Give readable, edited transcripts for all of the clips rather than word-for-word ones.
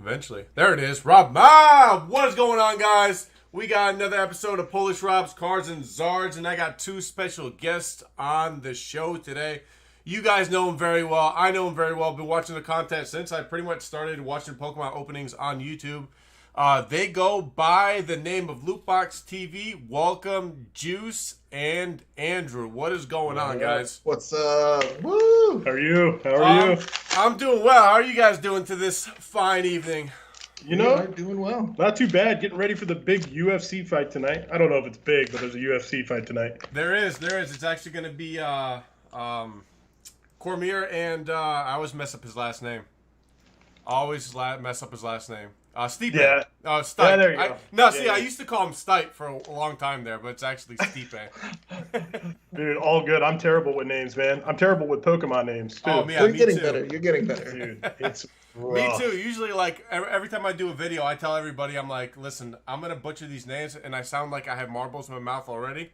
Eventually. There it is. Rob Mob! What is going on, guys? We got another episode of PolishRob's, Cards, and Zards, and I got two special guests on the show today. You guys know them very well. I know them very well. I've been watching the content since I pretty much started watching Pokemon openings on YouTube. They go by the name of Lootbox TV. Welcome, Juice and Andrew. What is going on, guys? What's up? Woo! How are you? How are you? I'm doing well. How are you guys doing to this fine evening? You know, doing well. not too bad. Getting ready for the big UFC fight tonight. I don't know if it's big, but there's a UFC fight tonight. There is. It's actually going to be Cormier and I always mess up his last name. Stipe. Yeah. Stipe. Yeah, there you go. I used to call him Stipe for a long time there, but it's actually Stipe. Dude, all good. I'm terrible with names, man. I'm terrible with Pokemon names, too. Oh, yeah, You're me getting too. better. You're getting better. Dude, it's Me rough. too. Usually, like, every time I do a video, I tell everybody, I'm like, listen, I'm going to butcher these names, and I sound like I have marbles in my mouth already.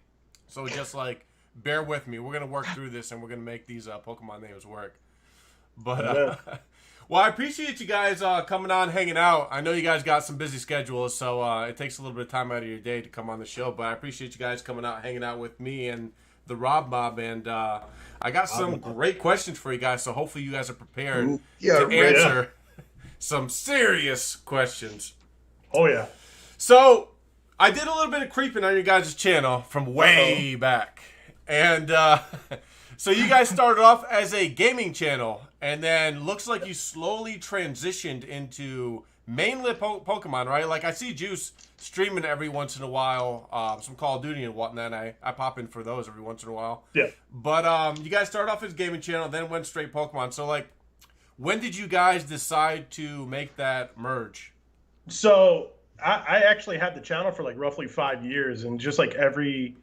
So just, like, bear with me. We're going to work through this, and we're going to make these Pokemon names work. But, well, I appreciate you guys coming on, hanging out. I know you guys got some busy schedules, so it takes a little bit of time out of your day to come on the show. But I appreciate you guys coming out, hanging out with me and the Rob Mob. And I got some great questions for you guys, so hopefully you guys are prepared to answer some serious questions. Oh, yeah. So I did a little bit of creeping on your guys' channel from way back. And so you guys started off as a gaming channel, and then looks like you slowly transitioned into mainly Pokemon, right? Like I see Juice streaming every once in a while, some Call of Duty and whatnot. And I pop in for those every once in a while. Yeah. But you guys started off as a gaming channel, then went straight Pokemon. So like, when did you guys decide to make that merge? So I actually had the channel for like roughly 5 years, and just like every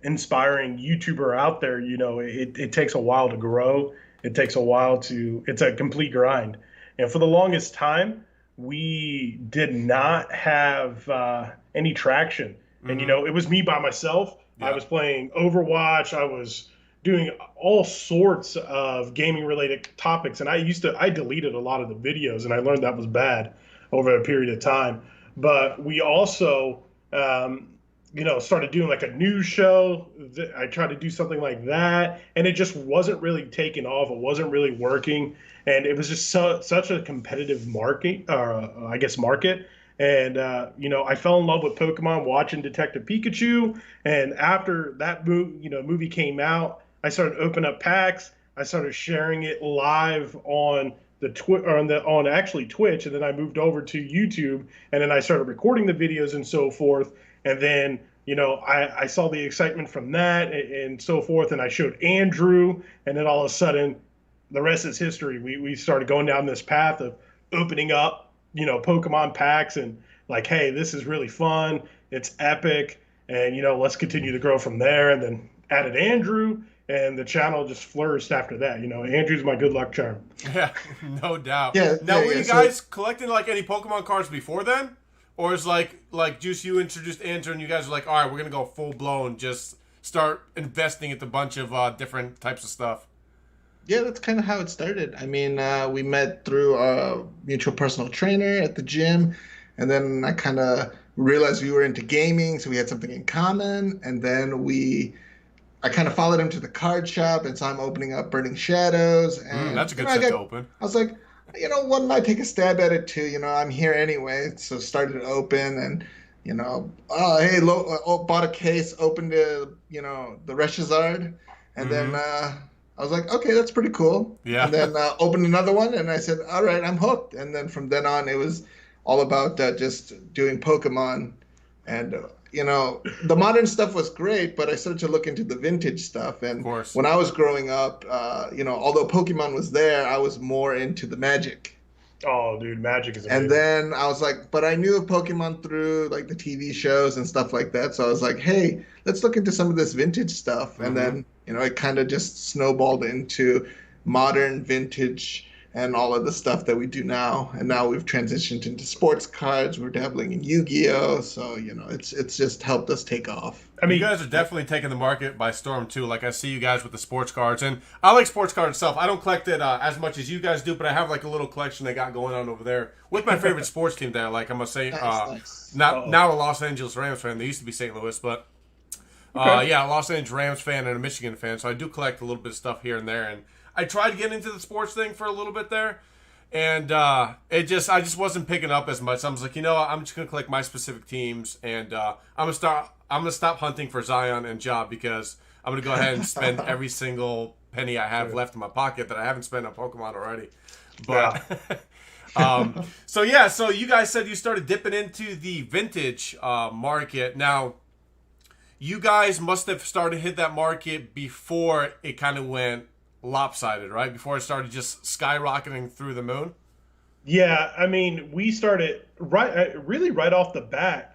inspiring YouTuber out there, you know, it takes a while to grow. It takes a while it's a complete grind. And for the longest time, we did not have any traction. Mm-hmm. And, you know, it was me by myself. Yeah. I was playing Overwatch. I was doing all sorts of gaming related topics. And I deleted a lot of the videos, and I learned that was bad over a period of time. But we also, started doing like a news show. I tried to do something like that, and it just wasn't really taking off. It wasn't really working, and it was just such a competitive market. And I fell in love with Pokemon watching Detective Pikachu. And after that movie came out, I started opening up packs. I started sharing it live on the Twitch, and then I moved over to YouTube, and then I started recording the videos and so forth. And then, I saw the excitement from that and so forth, and I showed Andrew, and then all of a sudden, the rest is history. We started going down this path of opening up, Pokemon packs, and like, hey, this is really fun. It's epic, and, let's continue to grow from there. And then added Andrew, and the channel just flourished after that. Andrew's my good luck charm. Yeah, no doubt. Yeah. Now, were you guys collecting like any Pokemon cards before then? Or is like Juice, you introduced Andrew and you guys were like, all right, we're going to go full blown, just start investing into a bunch of different types of stuff? Yeah, that's kind of how it started. I mean, we met through a mutual personal trainer at the gym, and then I kind of realized we were into gaming, so we had something in common. And then I kind of followed him to the card shop and saw him opening up Burning Shadows. And that's a good set to open. I was like, why don't I take a stab at it too? I'm here anyway. So started to open, and, bought a case, opened the Resealed, and then I was like, okay, that's pretty cool. Yeah. And then opened another one, and I said, all right, I'm hooked. And then from then on, it was all about just doing Pokemon. And, the modern stuff was great, but I started to look into the vintage stuff. And when I was growing up, although Pokemon was there, I was more into the Magic. Oh, dude, Magic is amazing. And then I was like, but I knew of Pokemon through like the TV shows and stuff like that. So I was like, hey, let's look into some of this vintage stuff. And then, it kind of just snowballed into modern vintage. and all of the stuff that we do now. And now we've transitioned into sports cards. We're dabbling in Yu-Gi-Oh! So, it's just helped us take off. I mean, you guys are definitely taking the market by storm too. Like I see you guys with the sports cards, and I like sports cards itself. I don't collect it as much as you guys do, but I have like a little collection they got going on over there with my favorite sports team that I like. I'm gonna say Nice. now a Los Angeles Rams fan. They used to be St. Louis, but yeah, a Los Angeles Rams fan and a Michigan fan. So I do collect a little bit of stuff here and there, and I tried to get into the sports thing for a little bit there. And I just wasn't picking up as much. I was like, I'm just gonna collect my specific teams, and I'm gonna stop hunting for Zion and Job because I'm gonna go ahead and spend every single penny I have left in my pocket that I haven't spent on Pokemon already. But so you guys said you started dipping into the vintage market. Now, you guys must have started to hit that market before it kind of went lopsided, right? Before it started just skyrocketing through the moon. Yeah, I mean, we started right off the bat.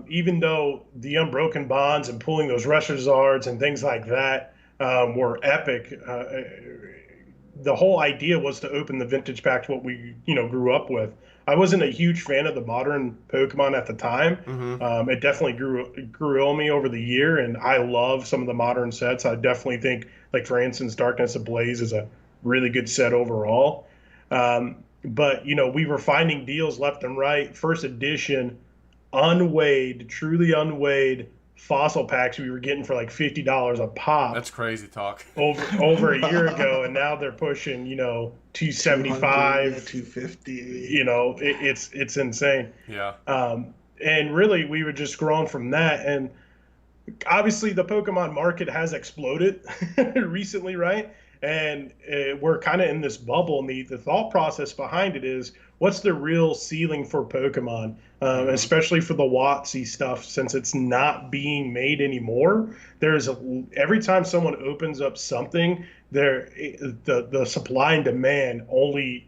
Even though the unbroken bonds and pulling those Rusher Zards and things like that were epic, the whole idea was to open the vintage pack to what we grew up with. I wasn't a huge fan of the modern Pokemon at the time. Mm-hmm. It definitely grew on me over the year, and I love some of the modern sets. I definitely think, like for instance, Darkness Ablaze is a really good set overall. But we were finding deals left and right. First edition, unweighed, truly unweighed fossil packs we were getting for like $50 a pop. That's crazy talk. Over a year ago, and now they're pushing $275, $250. It's insane. Yeah. And really, we were just growing from that. And obviously, the Pokemon market has exploded recently, right? And we're kind of in this bubble. And the thought process behind it is, what's the real ceiling for Pokemon, especially for the WotC stuff, since it's not being made anymore? Every time someone opens up something, the supply and demand only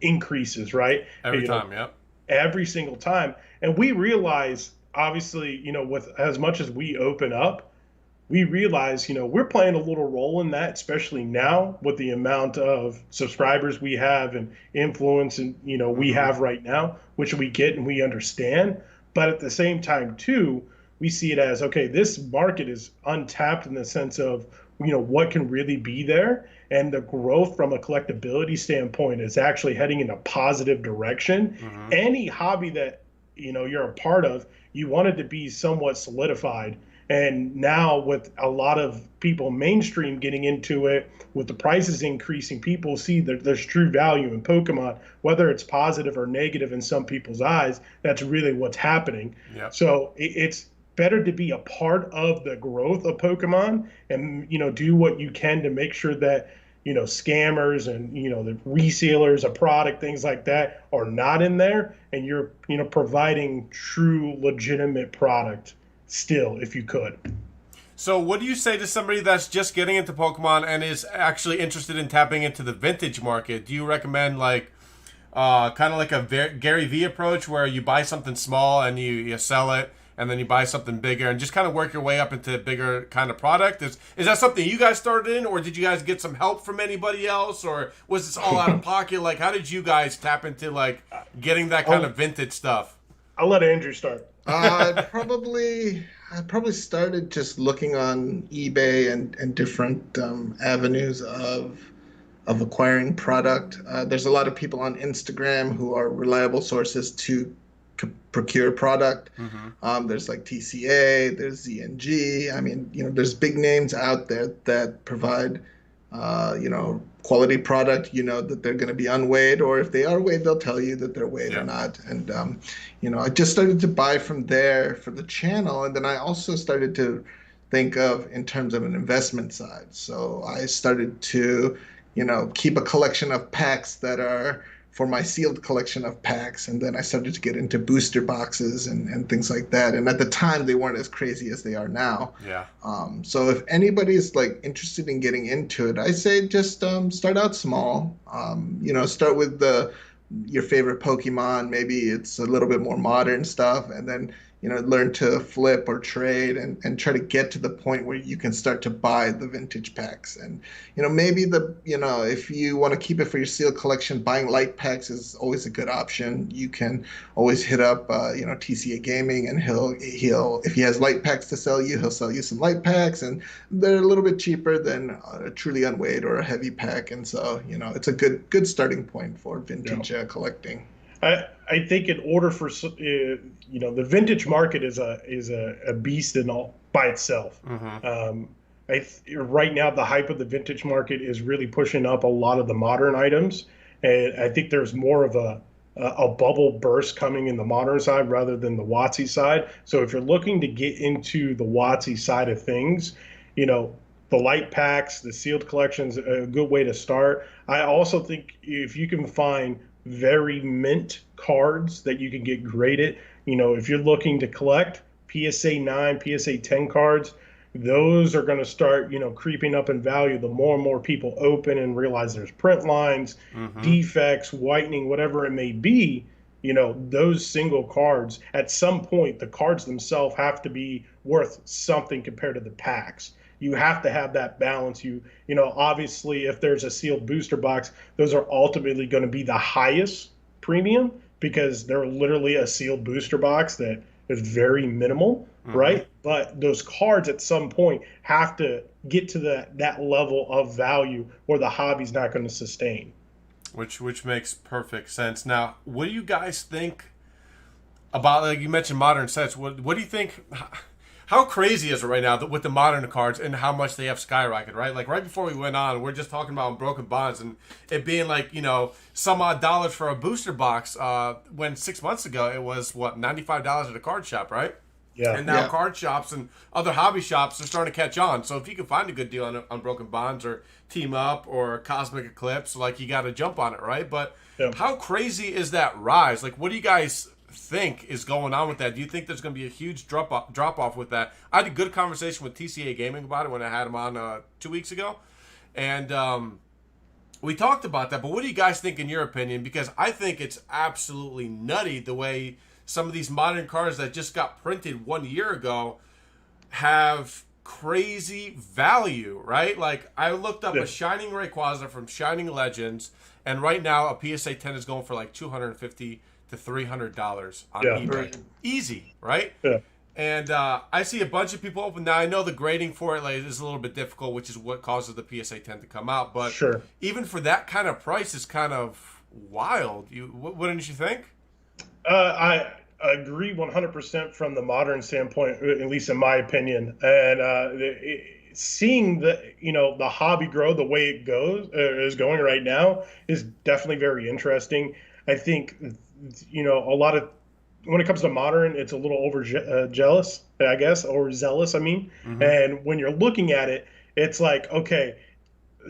increases, right? Every time, yep. Every single time. And we realize, obviously, with as much as we open up, we realize, we're playing a little role in that, especially now with the amount of subscribers we have and influence and, we have right now, which we get and we understand. But at the same time, too, we see it as, okay, this market is untapped in the sense of, what can really be there. And the growth from a collectability standpoint is actually heading in a positive direction. Mm-hmm. Any hobby that, you're a part of, you want it to be somewhat solidified. And now with a lot of people mainstream getting into it, with the prices increasing, people see that there's true value in Pokemon, whether it's positive or negative in some people's eyes. That's really what's happening. Yep. So it's better to be a part of the growth of Pokemon and, do what you can to make sure that, scammers and, the resealers of product, things like that are not in there. And you're, providing true, legitimate product still, if you could. So what do you say to somebody that's just getting into Pokemon and is actually interested in tapping into the vintage market? Do you recommend kind of like a Gary Vee approach where you buy something small and you sell it, and then you buy something bigger and just kind of work your way up into a bigger kind of product? Is that something you guys started in, or did you guys get some help from anybody else, or was this all out of pocket? Like, how did you guys tap into getting that kind of vintage stuff? I'll let Andrew start. I probably started just looking on eBay and different avenues of acquiring product. There's a lot of people on Instagram who are reliable sources to procure product. Mm-hmm. There's like TCA, there's ZNG. I mean, there's big names out there that provide, quality product, that they're going to be unweighed, or if they are weighed, they'll tell you that they're weighed or not. And, I just started to buy from there for the channel. And then I also started to think of in terms of an investment side. So I started to, keep a collection of packs that are for my sealed collection of packs. And then I started to get into booster boxes and things like that. And at the time, they weren't as crazy as they are now. Yeah. So if anybody's interested in getting into it, I say just start out small. Start with your favorite Pokemon. Maybe it's a little bit more modern stuff. And then, learn to flip or trade and try to get to the point where you can start to buy the vintage packs. And, maybe if you want to keep it for your sealed collection, buying light packs is always a good option. You can always hit up, TCA Gaming, and he'll, if he has light packs to sell you, he'll sell you some light packs, and they're a little bit cheaper than a truly unweighed or a heavy pack. And so, it's a good starting point for vintage collecting. I think in order for the vintage market is a beast in all by itself. Right now the hype of the vintage market is really pushing up a lot of the modern items, and I think there's more of a bubble burst coming in the modern side rather than the WotC side. So if you're looking to get into the WotC side of things, the light packs, the sealed collections, a good way to start. I also think if you can find very mint cards that you can get graded, if you're looking to collect PSA 9, PSA 10 cards, those are going to start, creeping up in value the more and more people open and realize there's print lines, defects, whitening, whatever it may be. Those single cards, at some point, the cards themselves have to be worth something compared to the packs. You have to have that balance. Obviously, if there's a sealed booster box, those are ultimately going to be the highest premium because they're literally a sealed booster box that is very minimal, right? But those cards at some point have to get to that level of value or the hobby's not going to sustain. Which makes perfect sense. Now, what do you guys think about, like you mentioned, modern sets? What do you think? How crazy is it right now with the modern cards and how much they have skyrocketed, right? Like right before we went on, we're just talking about Broken Bonds and it being like, some odd dollars for a booster box when 6 months ago it was, $95 at a card shop, right? Yeah. And now card shops and other hobby shops are starting to catch on. So if you can find a good deal on Broken Bonds or Team Up or Cosmic Eclipse, like you got to jump on it, right? But how crazy is that rise? Like, what do you guys think is going on with that? Do you think there's going to be a huge drop off with that? I had a good conversation with TCA Gaming about it when I had him on 2 weeks ago, and we talked about that. But what do you guys think in your opinion? Because I think it's absolutely nutty the way some of these modern cards that just got printed 1 year ago have crazy value, right? Like I looked up a Shining Rayquaza from Shining Legends, and right now a PSA 10 is going for like $250 to $300 on eBay. Easy, right? Yeah. And I see a bunch of people open. Now I know the grading for it is a little bit difficult, which is what causes the PSA 10 to come out. But even for that kind of price, is kind of wild. Wouldn't you think? I agree 100% from the modern standpoint, at least in my opinion. And seeing the hobby grow the way it is going right now is definitely very interesting. I think a lot of when it comes to modern, it's a little jealous, I guess, or zealous. I mean, and when you're looking at it, it's like, okay,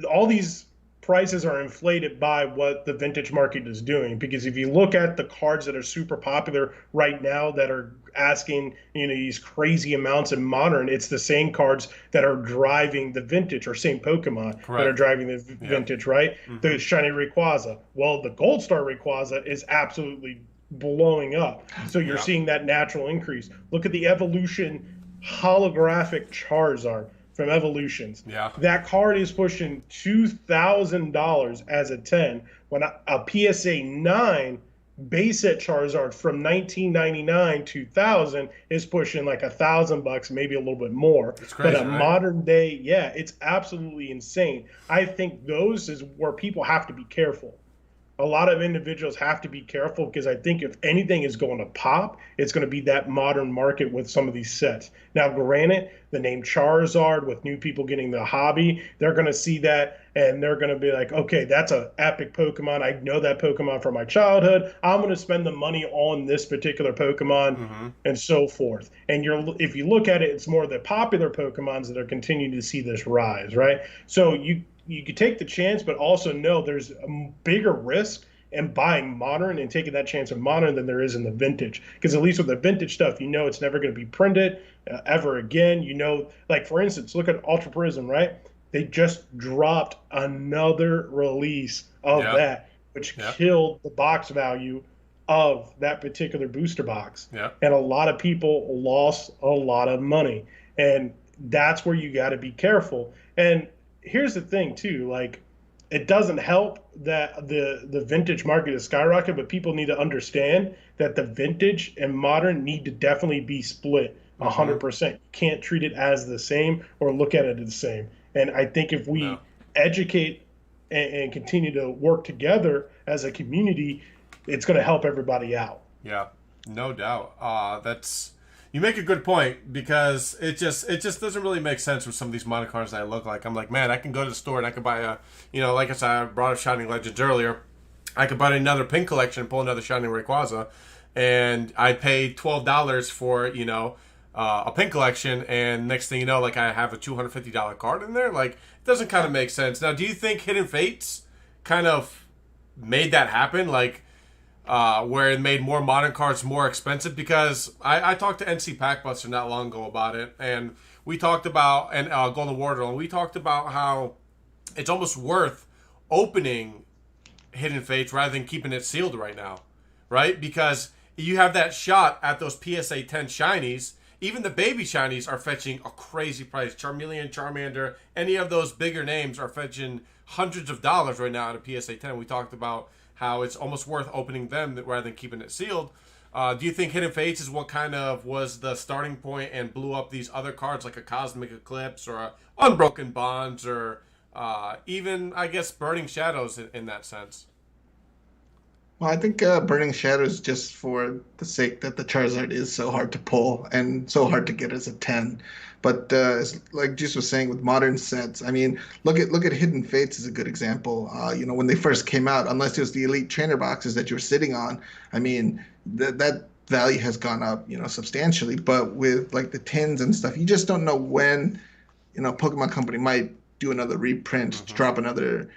all these prices are inflated by what the vintage market is doing. Because if you look at the cards that are super popular right now that are asking these crazy amounts in modern, it's the same cards that are driving the vintage, or same Pokemon that are driving the vintage, right? The Shiny Rayquaza. Well, the Gold Star Rayquaza is absolutely blowing up. So you're seeing that natural increase. Look at the Evolution holographic Charizard from Evolutions. Yeah. That card is pushing $2,000 as a 10, when a PSA 9 base set Charizard from 1999 2000 is pushing like $1,000, maybe a little bit more. It's crazy, but modern day, it's absolutely insane. I think those is where people have to be careful. A lot of individuals have to be careful, because I think if anything is going to pop, it's going to be that modern market with some of these sets. Now, granted, the name Charizard, with new people getting the hobby, they're going to see that and they're going to be like, okay, that's an epic Pokemon. I know that Pokemon from my childhood. I'm going to spend the money on this particular Pokemon and so forth. And if you look at it, it's more the popular Pokemons that are continuing to see this rise, right? So you could take the chance, but also know there's a bigger risk in buying modern and taking that chance of modern than there is in the vintage. Because at least with the vintage stuff, it's never going to be printed ever again. Like for instance, look at Ultra Prism, right? They just dropped another release of that, which killed the box value of that particular booster box. Yeah. And a lot of people lost a lot of money. And that's where you got to be careful. And here's the thing too, like, it doesn't help that the vintage market is skyrocketing, but people need to understand that the vintage and modern need to definitely be split 100%. You can't treat it as the same or look at it as the same. And I think if we educate and continue to work together as a community, it's going to help everybody out. Yeah, no doubt. You make a good point, because it just doesn't really make sense with some of these modern cards that I look like. I'm like, man, I can go to the store and I can buy like I said, I brought up Shining Legends earlier. I could buy another pink collection and pull another Shining Rayquaza, and I paid $12 for a pink collection, and next thing you know, like, I have a $250 card in there. Like, it doesn't kind of make sense. Now, do you think Hidden Fates kind of made that happen? Like, where it made more modern cards more expensive? Because I talked to NC Packbuster not long ago about it, and we talked about, and Golden Wardle, and we talked about how it's almost worth opening Hidden Fates rather than keeping it sealed right now, right? Because you have that shot at those PSA 10 shinies. Even the baby shinies are fetching a crazy price. Charmeleon, Charmander, any of those bigger names are fetching hundreds of dollars right now at a PSA 10. We talked about how it's almost worth opening them rather than keeping it sealed. Do you think Hidden Fates is what kind of was the starting point and blew up these other cards, like a Cosmic Eclipse or a Unbroken Bonds, or even, I guess, Burning Shadows in that sense? Well, I think Burning Shadows, just for the sake that the Charizard is so hard to pull and so hard to get as a 10. But like Juice was saying, with modern sets, I mean, look at Hidden Fates is a good example. When they first came out, unless it was the Elite Trainer boxes that you were sitting on, I mean, that value has gone up, substantially. But with like the tins and stuff, you just don't know when, Pokemon Company might do another reprint, drop another,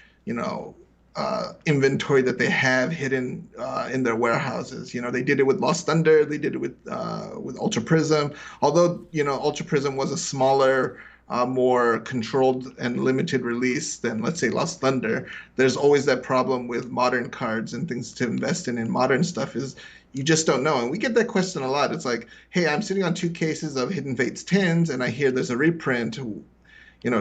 inventory that they have hidden in their warehouses. They did it with Lost Thunder. They did it with Ultra Prism. Although Ultra Prism was a smaller, more controlled and limited release than, let's say, Lost Thunder. There's always that problem with modern cards and things to invest in modern stuff is you just don't know. And we get that question a lot. It's like, hey, I'm sitting on 2 cases of Hidden Fates tins, and I hear there's a reprint.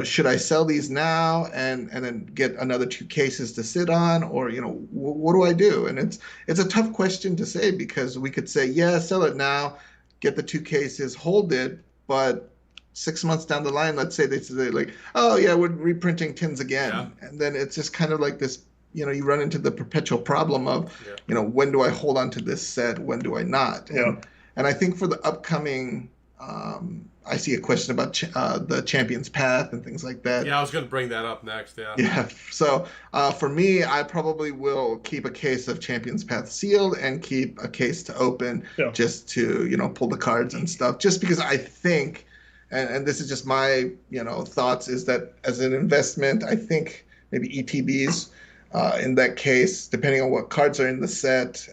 Should I sell these now and then get another 2 cases to sit on, or what do I do? And it's a tough question to say, because we could say, yeah, sell it now, get the 2 cases, hold it, but 6 months down the line, let's say they say like, oh yeah, we're reprinting tins again, and then it's just kind of like this. You run into the perpetual problem of, when do I hold on to this set? When do I not? And I think for the upcoming. I see a question about the Champion's Path and things like that. Yeah, I was going to bring that up next, yeah. Yeah, so for me, I probably will keep a case of Champion's Path sealed and keep a case to open, just to, pull the cards and stuff. Just because I think, and this is just my, thoughts, is that as an investment, I think maybe ETBs, in that case, depending on what cards are in the set,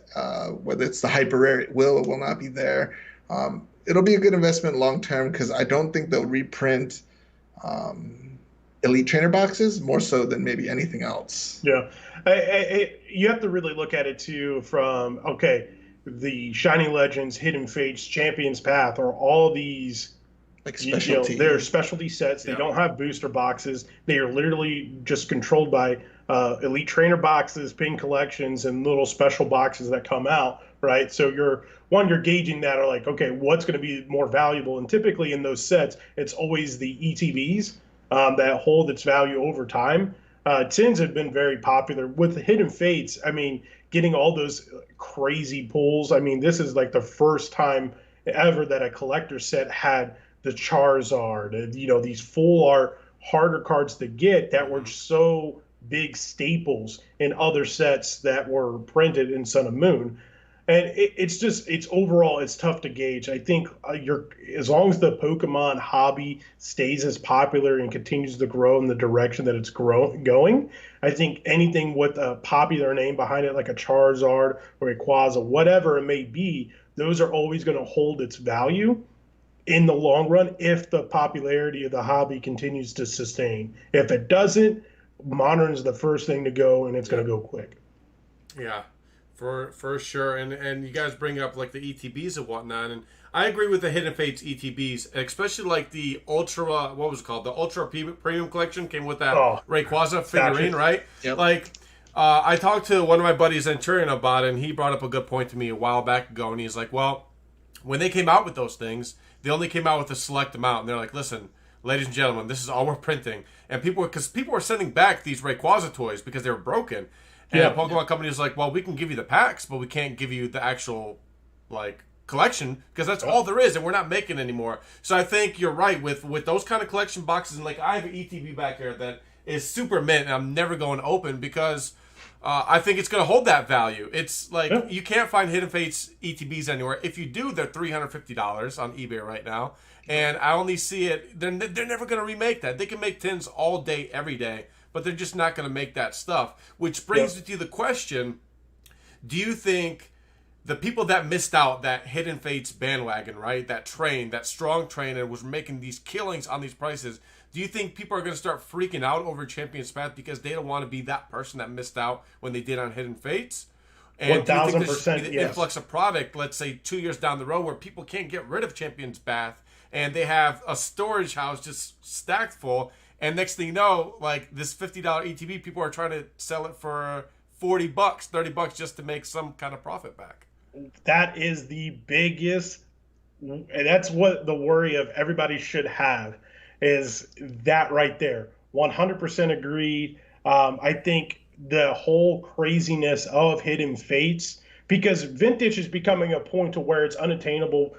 whether it's the hyper rare, it will or will not be there. It'll be a good investment long term, because I don't think they'll reprint Elite Trainer boxes more so than maybe anything else. Yeah, you have to really look at it too from, the Shining Legends, Hidden Fates, Champion's Path are all these like specialty. They're specialty sets. They don't have booster boxes. They are literally just controlled by Elite Trainer boxes, pin collections, and little special boxes that come out. Right, so you're gauging that, or like, okay, what's going to be more valuable? And typically in those sets, it's always the ETBs that hold its value over time. Tins have been very popular with the Hidden Fates. I mean, getting all those crazy pulls. I mean, this is like the first time ever that a collector set had the Charizard, and these full art harder cards to get that were so big staples in other sets that were printed in Sun and Moon. And it's overall, it's tough to gauge. I think as long as the Pokemon hobby stays as popular and continues to grow in the direction that it's going, I think anything with a popular name behind it, like a Charizard or a Rayquaza, whatever it may be, those are always going to hold its value in the long run if the popularity of the hobby continues to sustain. If it doesn't, modern is the first thing to go, and it's going to go quick. Yeah. For sure, and you guys bring up like the ETBs and whatnot, and I agree with the Hidden Fates ETBs, especially like the Ultra, what was it called? The Ultra Premium Collection came with that Rayquaza figurine, right? Yep. Like, I talked to one of my buddies, Centurion, about it, and he brought up a good point to me a while back ago, and he's like, well, when they came out with those things, they only came out with a select amount, and they're like, listen, ladies and gentlemen, this is all we're printing, and people were sending back these Rayquaza toys because they were broken. And the Pokemon company was like, well, we can give you the packs, but we can't give you the actual, like, collection, because that's all there is, and we're not making anymore. So I think you're right with those kind of collection boxes, and, like, I have an ETB back here that is super mint, and I'm never going to open, because I think it's going to hold that value. It's, like, you can't find Hidden Fates ETBs anywhere. If you do, they're $350 on eBay right now, and I only see it, they're never going to remake that. They can make tins all day, every day, but they're just not going to make that stuff. Which brings me to the question, do you think the people that missed out, that Hidden Fates bandwagon, right, that train, that strong train, and was making these killings on these prices, do you think people are going to start freaking out over Champion's Path because they don't want to be that person that missed out when they did on Hidden Fates? And 1000%, do you think this should be the influx of product, let's say 2 years down the road, where people can't get rid of Champion's Path, and they have a storage house just stacked full, and next thing you know, like this $50 ETB, people are trying to sell it for $40, $30 just to make some kind of profit back. That is the biggest, and that's what the worry of everybody should have, is that right there. 100% agreed. I think the whole craziness of Hidden Fates, because vintage is becoming a point to where it's unattainable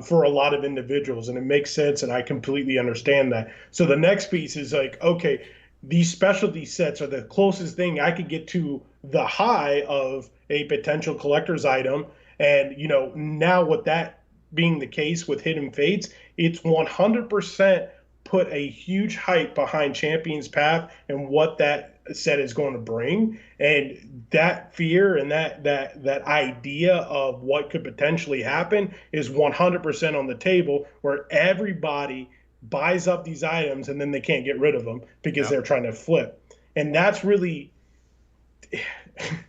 for a lot of individuals, and it makes sense, and I completely understand that. So the next piece is like, okay, these specialty sets are the closest thing I could get to the high of a potential collector's item. And, you know, now with that being the case with Hidden Fates, it's 100% put a huge hype behind Champion's Path and what that set is going to bring. And that fear and that idea of what could potentially happen is 100% on the table, where everybody buys up these items and then they can't get rid of them because they're trying to flip. And that's really...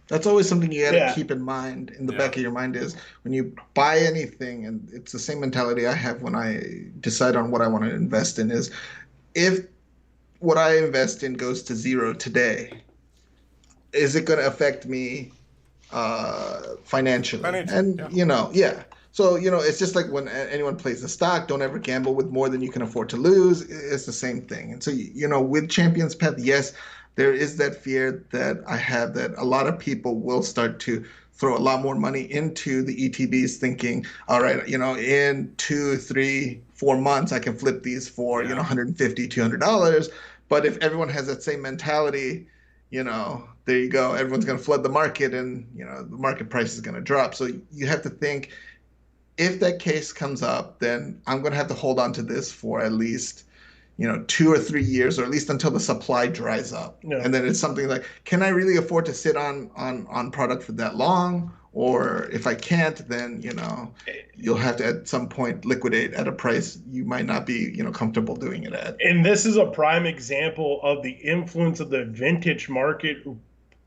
That's always something you got to keep in mind in the back of your mind, is when you buy anything, and it's the same mentality I have when I decide on what I want to invest in, is if what I invest in goes to zero today, is it going to affect me financially? And, you know, So, you know, it's just like when anyone plays the stock, don't ever gamble with more than you can afford to lose. It's the same thing. And so, you know, with Champion's Path, yes, there is that fear that I have that a lot of people will start to throw a lot more money into the ETBs thinking, all right, you know, in 2, 3, 4 months, I can flip these for, you know, $150, $200. But if everyone has that same mentality, you know, there you go. Everyone's going to flood the market, and, you know, the market price is going to drop. So you have to think, if that case comes up, then I'm going to have to hold on to this for at least, you know, 2 or 3 years, or at least until the supply dries up. And then it's something like, can I really afford to sit on product for that long? Or if I can't, then, you know, you'll have to at some point liquidate at a price you might not be, you know, comfortable doing it at. And this is a prime example of the influence of the vintage market,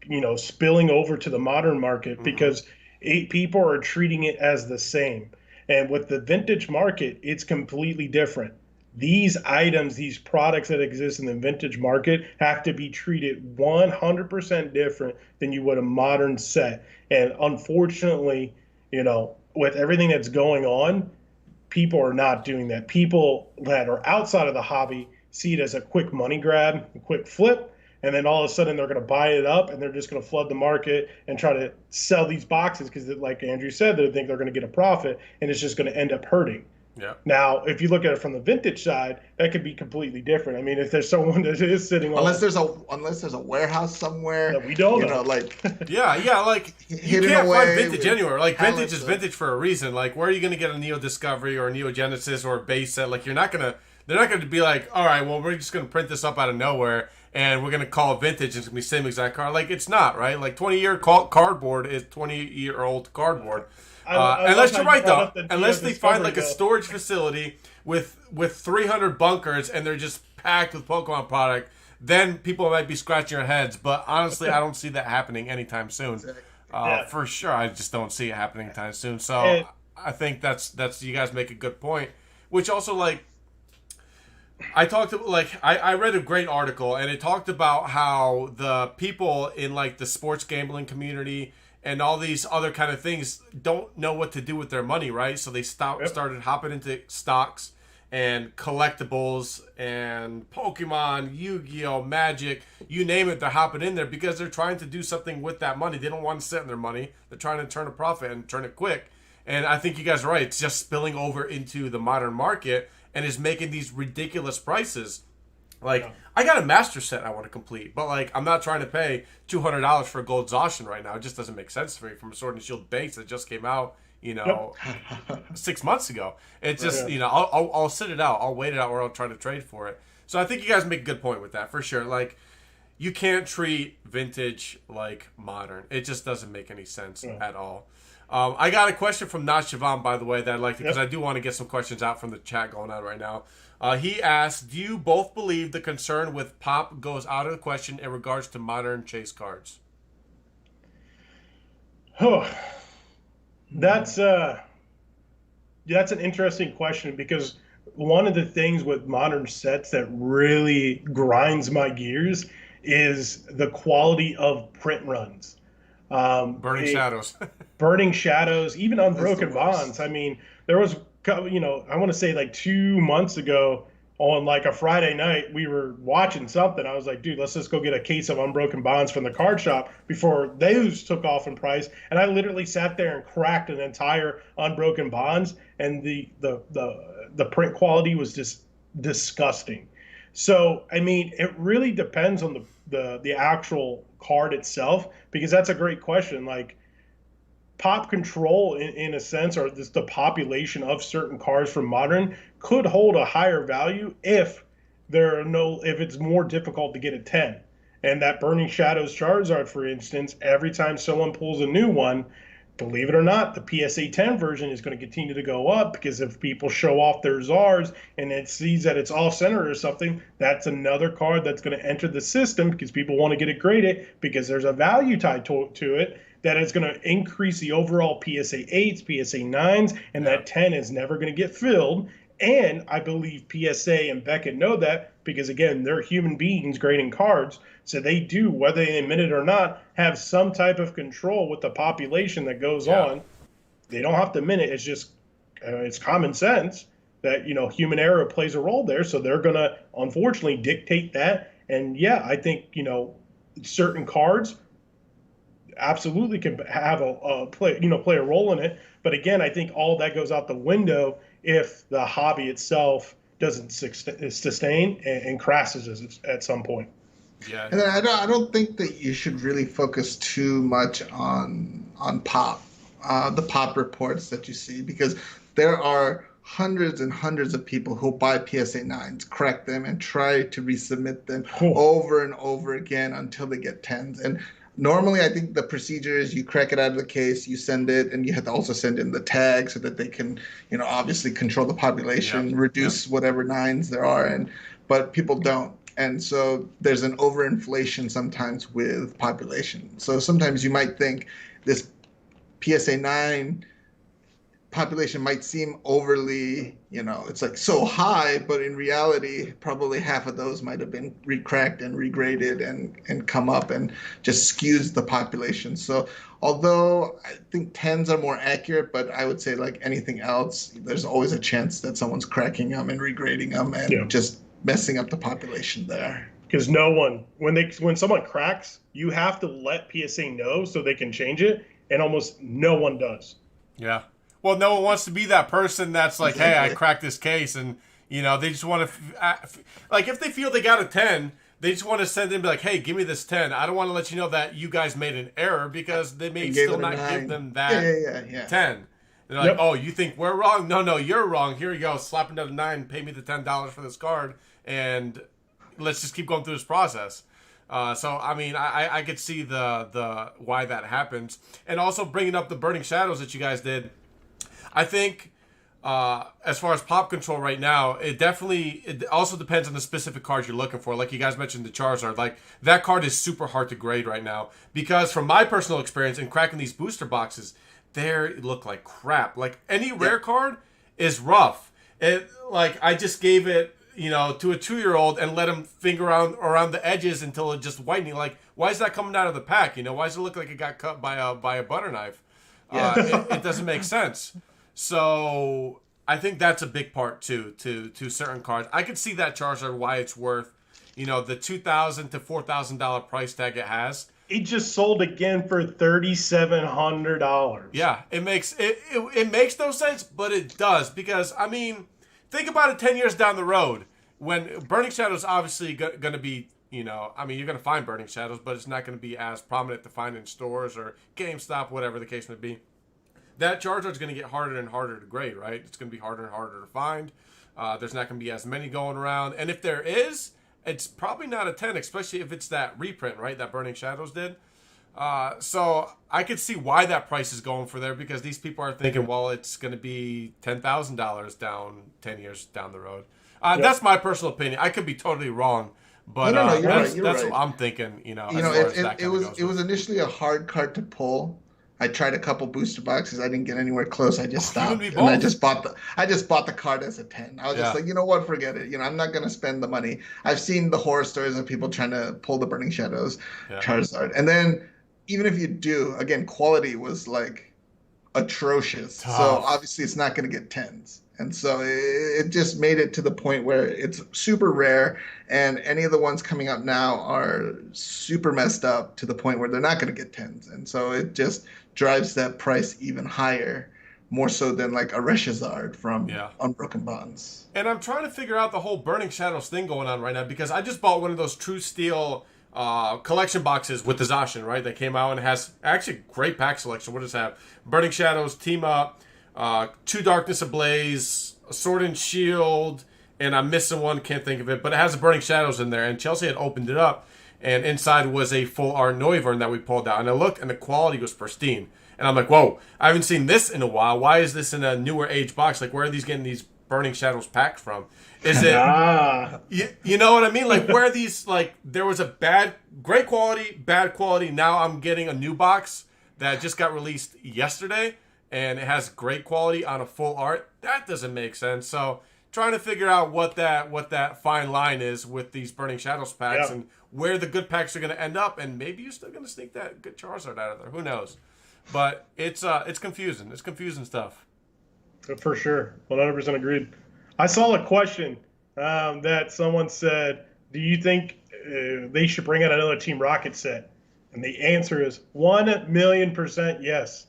you know, spilling over to the modern market, because people are treating it as the same. And with the vintage market, it's completely different. These items, these products that exist in the vintage market have to be treated 100% different than you would a modern set. And unfortunately, you know, with everything that's going on, people are not doing that. People that are outside of the hobby see it as a quick money grab, a quick flip, and then all of a sudden they're going to buy it up, and they're just going to flood the market and try to sell these boxes because, like Andrew said, they think they're going to get a profit, and it's just going to end up hurting. Yeah. Now, if you look at it from the vintage side, that could be completely different. I mean, if there's someone that is sitting on, unless there's a warehouse somewhere that we don't know, like like you can't find vintage anywhere. Like vintage is vintage for a reason. Like, where are you going to get a Neo Discovery or a Neo Genesis or a base set? Like, they're not going to be like, all right, well, we're just going to print this up out of nowhere and we're going to call it vintage. And it's going to be the same exact card. Like, it's not, right? Like, 20-year cardboard is 20-year-old cardboard. Unless you're right, though. Unless they find like a storage facility with 300 bunkers and they're just packed with Pokemon product, then people might be scratching their heads. But honestly, I don't see that happening anytime soon. For sure. I just don't see it happening anytime soon. So And- I think that's you guys make a good point. Which also, like, I talked to, like, I read a great article, and it talked about how the people in, like, the sports gambling community and all these other kind of things don't know what to do with their money, right? So they started hopping into stocks and collectibles and Pokemon, Yu-Gi-Oh, Magic, you name it, they're hopping in there because they're trying to do something with that money. They don't want to sit in their money. They're trying to turn a profit and turn it quick. And I think you guys are right. It's just spilling over into the modern market and is making these ridiculous prices. Like, I got a master set I want to complete, but, like, I'm not trying to pay $200 for a gold exhaustion right now. It just doesn't make sense for me from a Sword and Shield base that just came out, 6 months ago. It's just, I'll sit it out. I'll wait it out, or I'll try to trade for it. So I think you guys make a good point with that, for sure. Like, you can't treat vintage like modern. It just doesn't make any sense at all. I got a question from Nat Shivam, by the way, that I'd like to, because I do want to get some questions out from the chat going on right now. He asked, do you both believe the concern with pop goes out of the question in regards to modern chase cards? Oh, that's an interesting question, because one of the things with modern sets that really grinds my gears is the quality of print runs. Burning Shadows. Burning Shadows, even Unbroken Bonds. I mean, there was, I want to say like 2 months ago on like a Friday night, we were watching something. I was like, dude, let's just go get a case of Unbroken Bonds from the card shop before those took off in price. And I literally sat there and cracked an entire Unbroken Bonds, and the print quality was just disgusting. So, I mean, it really depends on the actual card itself, because that's a great question. Like, pop control in a sense, or the population of certain cards from modern could hold a higher value if it's more difficult to get a 10. And that Burning Shadows Charizard, for instance, every time someone pulls a new one, believe it or not, the PSA 10 version is going to continue to go up, because if people show off their Zards and it sees that it's off-center or something, that's another card that's going to enter the system, because people want to get it graded, because there's a value tied to it that is going to increase the overall PSA 8s, PSA 9s, and that 10 is never going to get filled. And I believe PSA and Beckett know that, because, again, they're human beings grading cards. So they do, whether they admit it or not, have some type of control with the population that goes on. They don't have to admit it. It's just, it's common sense that, human error plays a role there. So they're going to, unfortunately, dictate that. And, I think, certain cards absolutely can have play a role in it. But again, I think all that goes out the window if the hobby itself doesn't sustain and crashes at some point. Yeah. And then I don't think that you should really focus too much on pop, the pop reports that you see, because there are hundreds and hundreds of people who buy PSA 9s, crack them, and try to resubmit them over and over again until they get 10s. And normally, I think the procedure is you crack it out of the case, you send it, and you have to also send in the tag so that they can, obviously control the population, reduce whatever 9s there are. But people don't. And so there's an overinflation sometimes with population. So sometimes you might think this PSA 9 population might seem overly, it's like so high, but in reality, probably half of those might have been recracked and regraded and come up and just skews the population. So although I think 10s are more accurate, but I would say like anything else, there's always a chance that someone's cracking them and regrading them and just messing up the population there. Because no one, when someone cracks, you have to let PSA know so they can change it, and almost no one does. Yeah. Well, no one wants to be that person that's like, hey, I cracked this case, and, they just want to, like, if they feel they got a 10, they just want to send in, be like, hey, give me this 10. I don't want to let you know that you guys made an error, because they may still not give them that 10. They're like, oh, you think we're wrong? No, you're wrong. Here you go. Slap another 9. Pay me the $10 for this card, and let's just keep going through this process. So, I mean, I could see the why that happens. And also bringing up the Burning Shadows that you guys did, I think as far as pop control right now, it also depends on the specific cards you're looking for. Like you guys mentioned the Charizard, like that card is super hard to grade right now because from my personal experience in cracking these booster boxes, they look like crap. Like any rare card is rough. Like I just gave it, to a 2-year-old and let him finger around the edges until it just whitening. Like, why is that coming out of the pack? Why does it look like it got cut by a butter knife? It doesn't make sense. So I think that's a big part too to certain cards. I could see that Charizard why it's worth, the $2,000 to $4,000 price tag it has. It just sold again for $3,700. Yeah, it makes no sense, but it does because think about it 10 years down the road when Burning Shadow's obviously going to be, you're going to find Burning Shadows, but it's not going to be as prominent to find in stores or GameStop, whatever the case may be. That Charizard's going to get harder and harder to grade, right? It's going to be harder and harder to find. There's not going to be as many going around. And if there is, it's probably not a 10, especially if it's that reprint, right? That Burning Shadows did. So I could see why that price is going for there because these people are thinking, well, it's going to be $10,000 down 10 years down the road. That's my personal opinion. I could be totally wrong, but that's what I'm thinking. It was initially a hard card to pull. I tried a couple booster boxes. I didn't get anywhere close. I just stopped, and I just bought the card as a 10. I was just like, you know what, forget it. I'm not gonna spend the money. I've seen the horror stories of people trying to pull the Burning Shadows Charizard, and then even if you do, again, quality was like atrocious. Tough. So obviously it's not gonna get 10s. And so it just made it to the point where it's super rare, and any of the ones coming out now are super messed up to the point where they're not going to get 10s. And so it just drives that price even higher, more so than like a Reshazard from Unbroken Bonds. And I'm trying to figure out the whole Burning Shadows thing going on right now because I just bought one of those True Steel collection boxes with the Zacian, right? That came out and has actually great pack selection. What does it have? Burning Shadows, Team Up, 2 Darkness Ablaze, a Sword and Shield, and I'm missing one, can't think of it, but it has a Burning Shadows in there, and Chelsea had opened it up, and inside was a full art Noivern that we pulled out, and I looked, and the quality was pristine, and I'm like, whoa, I haven't seen this in a while, why is this in a newer age box, like, where are these getting these Burning Shadows packs from? Is it, you know what I mean, like, where are these, like, there was a great quality, bad quality, now I'm getting a new box that just got released yesterday, and it has great quality on a full art. That doesn't make sense. So trying to figure out what that fine line is with these Burning Shadows packs and where the good packs are going to end up, and maybe you're still going to sneak that good Charizard out of there. Who knows? But it's confusing. It's confusing stuff. For sure, 100% agreed. I saw a question that someone said, "Do you think they should bring out another Team Rocket set?" And the answer is 1,000,000% yes.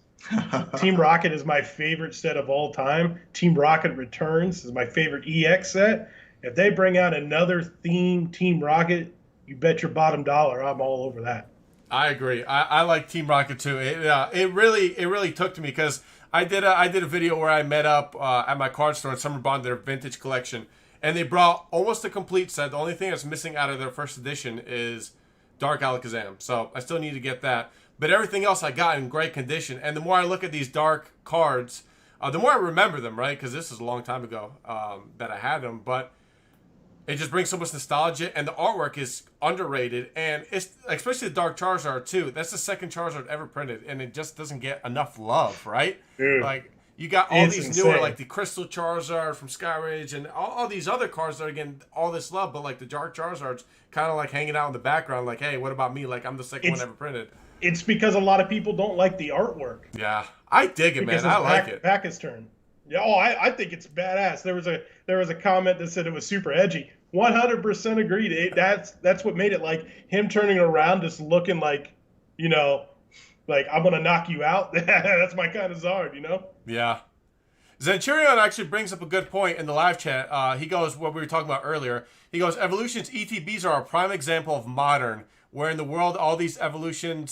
Team Rocket is my favorite set of all time. Team Rocket Returns is my favorite EX set. If they bring out another theme Team Rocket, you bet your bottom dollar I'm all over that. I agree. I like Team Rocket too. It really took to me because I did a video where I met up at my card store and someone bought their vintage collection, and they brought almost a complete set. The only thing that's missing out of their first edition is Dark Alakazam. So I still need to get that. But everything else I got in great condition. And the more I look at these dark cards, the more I remember them, right? Because this is a long time ago that I had them. But it just brings so much nostalgia. And the artwork is underrated. And it's especially the Dark Charizard, too. That's the second Charizard ever printed. And it just doesn't get enough love, right? Dude, like, you got all these insane. newer, like the Crystal Charizard from Skyridge and all these other cards that are getting all this love. But, like, the Dark Charizard's kind of like hanging out in the background. Like, hey, what about me? Like, I'm the second one ever printed. It's because a lot of people don't like the artwork. Yeah, I dig it, man. I like it. Pack his turn. Yeah, I think it's badass. There was a comment that said it was super edgy. 100% agreed. That's what made it, like him turning around, just looking like, like I'm gonna knock you out. That's my kind of Zard, Yeah. Zenturion actually brings up a good point in the live chat. He goes, what we were talking about earlier. He goes, Evolution's ETBs are a prime example of modern. Where in the world did all these evolution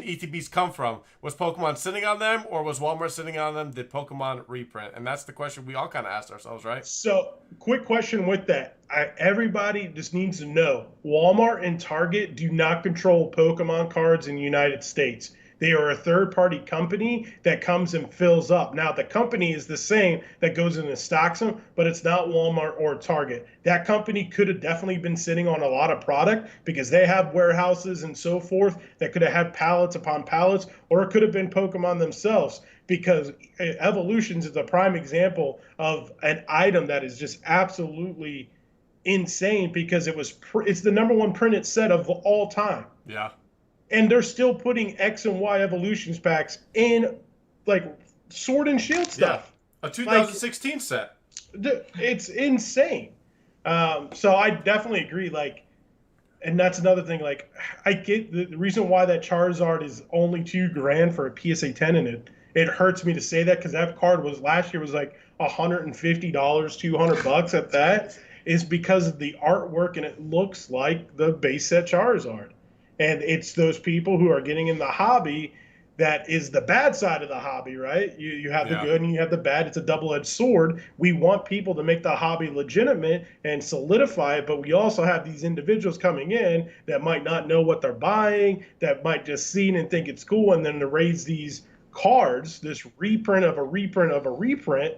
ETBs come from? Was Pokemon sitting on them, or was Walmart sitting on them? Did Pokemon reprint? And that's the question we all kind of asked ourselves, right? So, quick question with that. Everybody just needs to know, Walmart and Target do not control Pokemon cards in the United States. They are a third-party company that comes and fills up. Now, the company is the same that goes in and stocks them, but it's not Walmart or Target. That company could have definitely been sitting on a lot of product because they have warehouses and so forth that could have had pallets upon pallets, or it could have been Pokemon themselves, because Evolutions is a prime example of an item that is just absolutely insane because it's the number one printed set of all time. Yeah. And they're still putting X and Y Evolutions packs in like Sword and Shield stuff. Yeah. A 2016 set. It's insane. So I definitely agree. Like, and that's another thing. Like, I get the reason why that Charizard is only $2,000 for a PSA 10 in it. It hurts me to say that because that card was last year was like $150, $200 at that. Is because of the artwork and it looks like the base set Charizard. And it's those people who are getting in the hobby that is the bad side of the hobby, right? You have the good and you have the bad. It's a double-edged sword. We want people to make the hobby legitimate and solidify it, but we also have these individuals coming in that might not know what they're buying, that might just see it and think it's cool, and then to raise these cards, this reprint of a reprint of a reprint,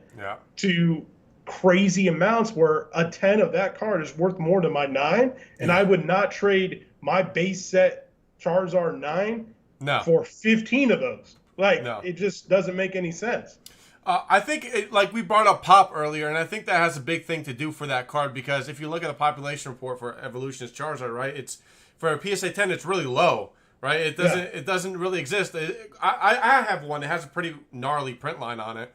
to crazy amounts where a 10 of that card is worth more than my 9, and I would not trade my base set Charizard 9 for 15 of those. Like, it just doesn't make any sense. I think, like we brought up Pop earlier, and I think that has a big thing to do for that card, because if you look at the population report for Evolution's Charizard, right, it's for a PSA 10, it's really low, right? It doesn't really exist. I have one. It has a pretty gnarly print line on it.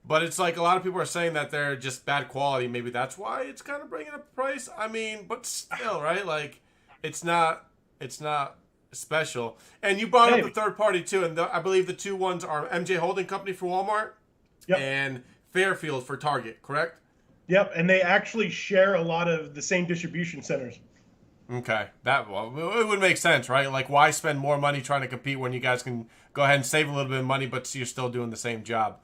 But it's like a lot of people are saying that they're just bad quality. Maybe that's why it's kind of bringing up price. I mean, but still, right? Like, it's not special. And you brought up the third party too, and I believe the two ones are MJ Holding Company for Walmart and Fairfield for Target, correct? Yep, and they actually share a lot of the same distribution centers. Okay, it would make sense, right? Like, why spend more money trying to compete when you guys can go ahead and save a little bit of money, but you're still doing the same job?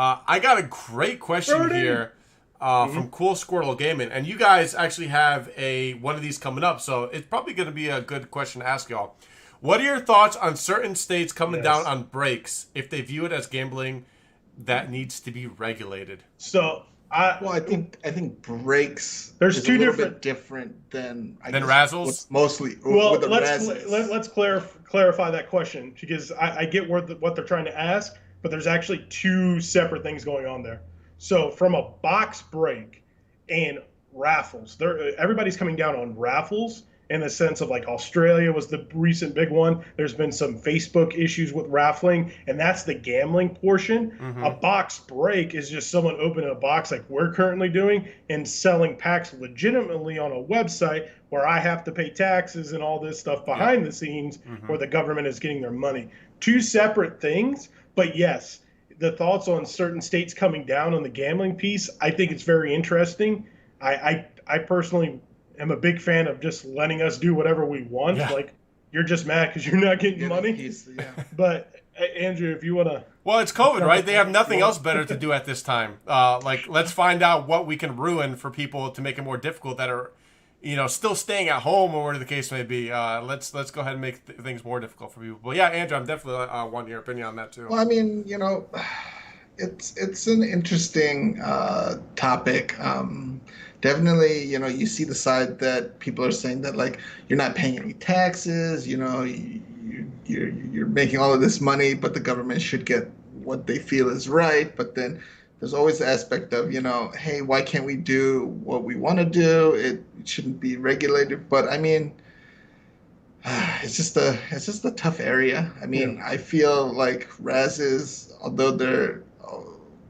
I got a great question here from Cool Squirtle Gaming, and you guys actually have one of these coming up, so it's probably going to be a good question to ask y'all. What are your thoughts on certain states coming down on breaks if they view it as gambling that needs to be regulated? So, I think breaks. There's two bit different than Razzles. Mostly. Well, let's clarify that question, because I get what they're trying to ask. But there's actually two separate things going on there. So from a box break and raffles, everybody's coming down on raffles in the sense of, like, Australia was the recent big one. There's been some Facebook issues with raffling, and that's the gambling portion. A box break is just someone opening a box like we're currently doing and selling packs legitimately on a website where I have to pay taxes and all this stuff behind the scenes where the government is getting their money. Two separate things. But yes, the thoughts on certain states coming down on the gambling piece, I think it's very interesting. I personally am a big fan of just letting us do whatever we want. Like, you're just mad because you're not getting money. But Andrew, if you want to... Well, it's COVID, right? They have nothing else better to do at this time. Like, let's find out what we can ruin for people to make it more difficult that are, still staying at home or whatever the case may be. Let's go ahead and make things more difficult for people. But yeah, Andrew, I'm definitely wanting your opinion on that too. Well, I mean, it's an interesting topic. Definitely, you see the side that people are saying that, like, you're not paying any taxes. You're making all of this money, but the government should get what they feel is right. But then there's always the aspect of, hey, why can't we do what we want to do? It shouldn't be regulated. But I mean, it's just a tough area. I mean, I feel like Razzes, although they're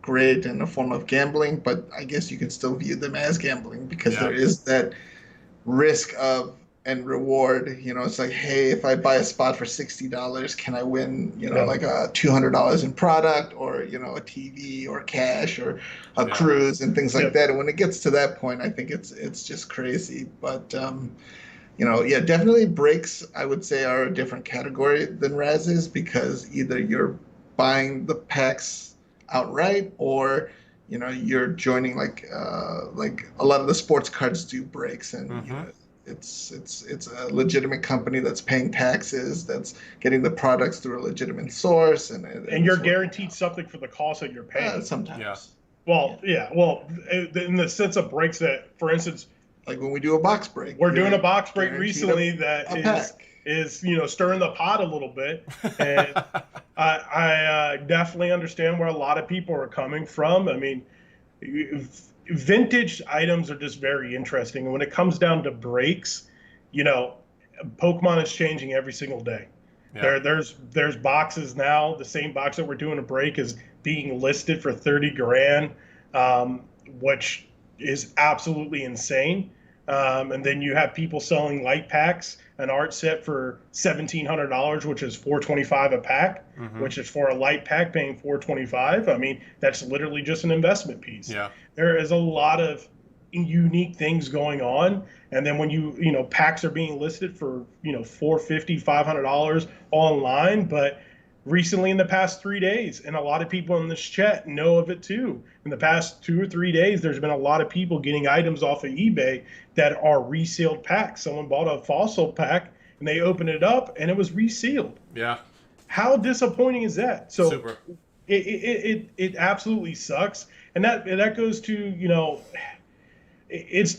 great in a form of gambling, but I guess you can still view them as gambling because there is that risk of and reward. It's like, hey, if I buy a spot for $60, can I win, like a $200 in product, or, a TV or cash or a cruise and things like that. And when it gets to that point, I think it's just crazy. But, definitely breaks, I would say, are a different category than Razzes, because either you're buying the packs outright, or you're joining like a lot of the sports cards do breaks, and It's a legitimate company that's paying taxes, that's getting the products through a legitimate source, and you're guaranteed something for the cost that you're paying. Sometimes. Yeah. Well, yeah. Well, in the sense of breaks that, for instance, like when we do a box break, we're doing a box break recently that is stirring the pot a little bit, and I definitely understand where a lot of people are coming from. I mean, vintage items are just very interesting, and when it comes down to breaks, Pokemon is changing every single day. Yeah. There's boxes now. The same box that we're doing a break is being listed for 30 grand, which is absolutely insane. And then you have people selling light packs, an art set for $1,700, which is $425 a pack, which is for a light pack paying $425. I mean, that's literally just an investment piece. Yeah. There is a lot of unique things going on, and then when packs are being listed for $450, $500 online, but recently in the past 3 days, and a lot of people in this chat know of it too, in the past 2 or 3 days there's been a lot of people getting items off of eBay that are resealed packs. Someone bought a fossil pack and they opened it up and it was resealed. Yeah. How disappointing is that? So super. It absolutely sucks, and that goes to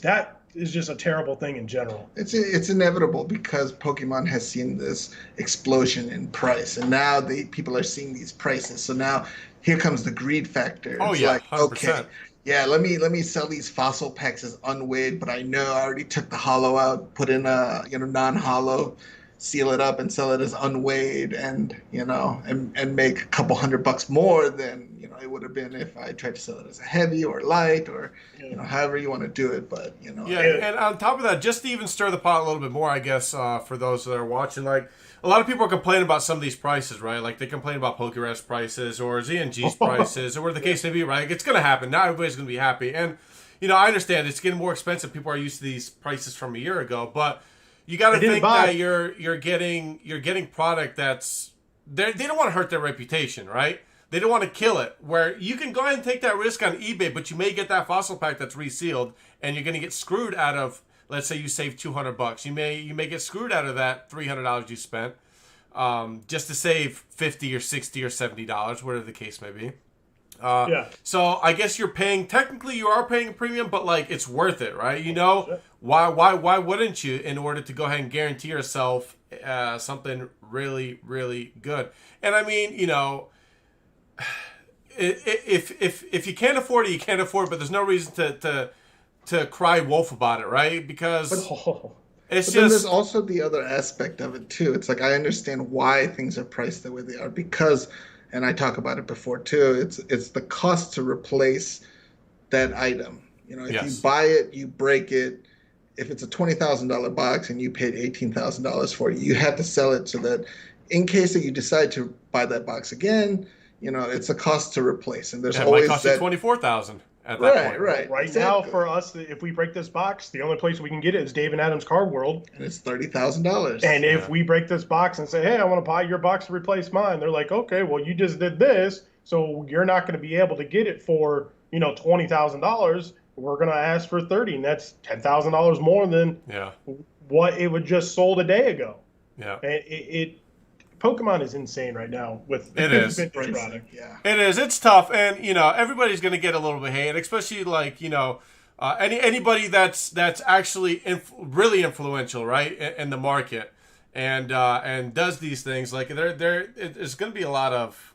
that is just a terrible thing in general. It's inevitable because Pokemon has seen this explosion in price, and now people are seeing these prices. So now here comes the greed factor. Oh, it's yeah, like, 100%. okay, yeah, let me sell these fossil packs as unweighed, but I know I already took the hollow out, put in a non-hollow, seal it up and sell it as unweighed, and and make a couple $100 more than it would have been if I tried to sell it as a heavy or light or however you want to do it. But yeah, and on top of that, just to even stir the pot a little bit more, I guess for those that are watching, like a lot of people are complaining about some of these prices, right? Like they complain about PolishRob's prices or ZNG's prices or whatever the case may be, right? Like, it's gonna happen. Not everybody's gonna be happy, and I understand it's getting more expensive. People are used to these prices from a year ago, but you got to think that you're getting product that's they don't want to hurt their reputation, right? They don't want to kill it. Where you can go ahead and take that risk on eBay, but you may get that fossil pack that's resealed, and you're going to get screwed out of. Let's say you save $200, you may get screwed out of that $300 you spent, just to save $50 or $60 or $70, whatever the case may be. So I guess technically you are paying a premium, but like it's worth it, right? Why wouldn't you, in order to go ahead and guarantee yourself something really, really good? And I mean, if you can't afford it, you can't afford it, but there's no reason to cry wolf about it, right? Because it's then there's also the other aspect of it too. It's like I understand why things are priced the way they are because, and I talk about it before too, it's the cost to replace that item. If you buy it, you break it. If it's a $20,000 box and you paid $18,000 for it, you have to sell it so that in case that you decide to buy that box again, it's a cost to replace. And there's always might cost you $24,000 at that point. Right exactly. Now for us, if we break this box, the only place we can get it is Dave and Adam's Card World. And it's $30,000. And if we break this box and say, hey, I want to buy your box to replace mine, they're like, okay, well, you just did this, so you're not going to be able to get it for, $20,000. We're going to ask for $30,000, and that's $10,000 more than what it would just sold a day ago. Yeah. And Pokemon is insane right now with vintage product. Yeah, it is. It's tough, and everybody's going to get a little bit hate, especially like anybody that's actually really influential, right, in the market, and does these things. Like there's going to be a lot of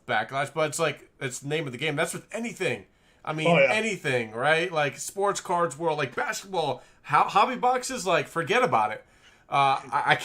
backlash, but it's the name of the game. That's with anything. I mean, anything, right? Like sports cards world, like basketball, hobby boxes, like forget about it. Basketball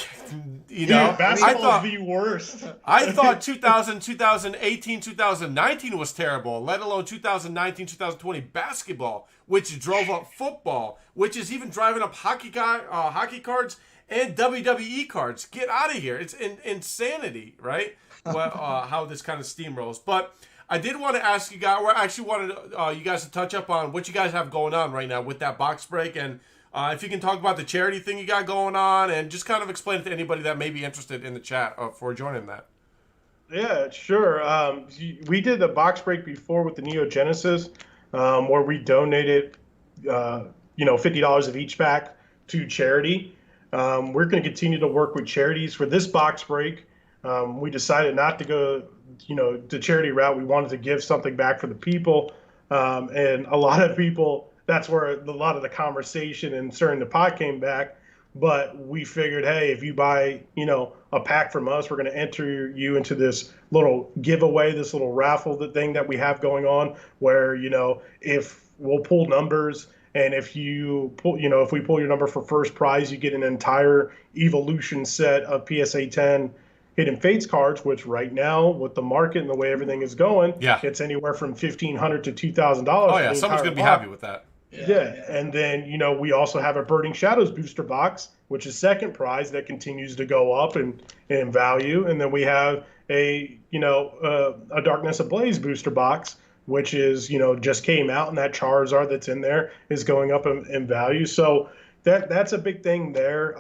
is the worst. I thought 2018, 2019 was terrible, let alone 2019, 2020 basketball, which drove up football, which is even driving up hockey cards and WWE cards. Get out of here. It's insanity, right? How this kind of steamrolls. But I did want to ask you guys, or I actually wanted you guys to touch up on what you guys have going on right now with that box break, and if you can talk about the charity thing you got going on, and just kind of explain it to anybody that may be interested in the chat for joining that. Yeah, sure. We did the box break before with the Neo Genesis, where we donated, $50 of each pack to charity. We're going to continue to work with charities. For this box break, we decided not to go, the charity route. We wanted to give something back for the people. And a lot of people, that's where a lot of the conversation and stirring the pot came back. But we figured, hey, if you buy, a pack from us, we're going to enter you into this little giveaway, this little raffle, the thing that we have going on where, if we'll pull numbers, and if you pull, if we pull your number for first prize, you get an entire evolution set of PSA 10 Hidden Fates cards, which right now with the market and the way everything is going, it's anywhere from $1,500 to $2,000. Oh yeah, someone's gonna be happy with that. Yeah. And then, we also have a Burning Shadows booster box, which is second prize that continues to go up in value. And then we have a Darkness Ablaze booster box, which is, just came out, and that Charizard that's in there is going up in value. So that's a big thing there.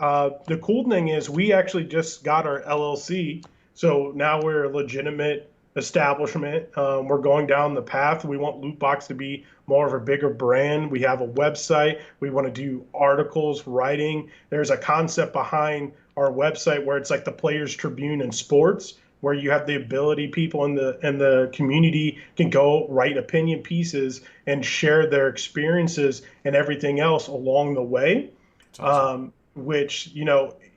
The cool thing is we actually just got our LLC. So now we're a legitimate establishment. We're going down the path. We want Lootbox to be more of a bigger brand. We have a website. We want to do articles, writing. There's a concept behind our website where it's like the Players Tribune in sports, where you have the ability, people in the community can go write opinion pieces and share their experiences and everything else along the way, awesome. Which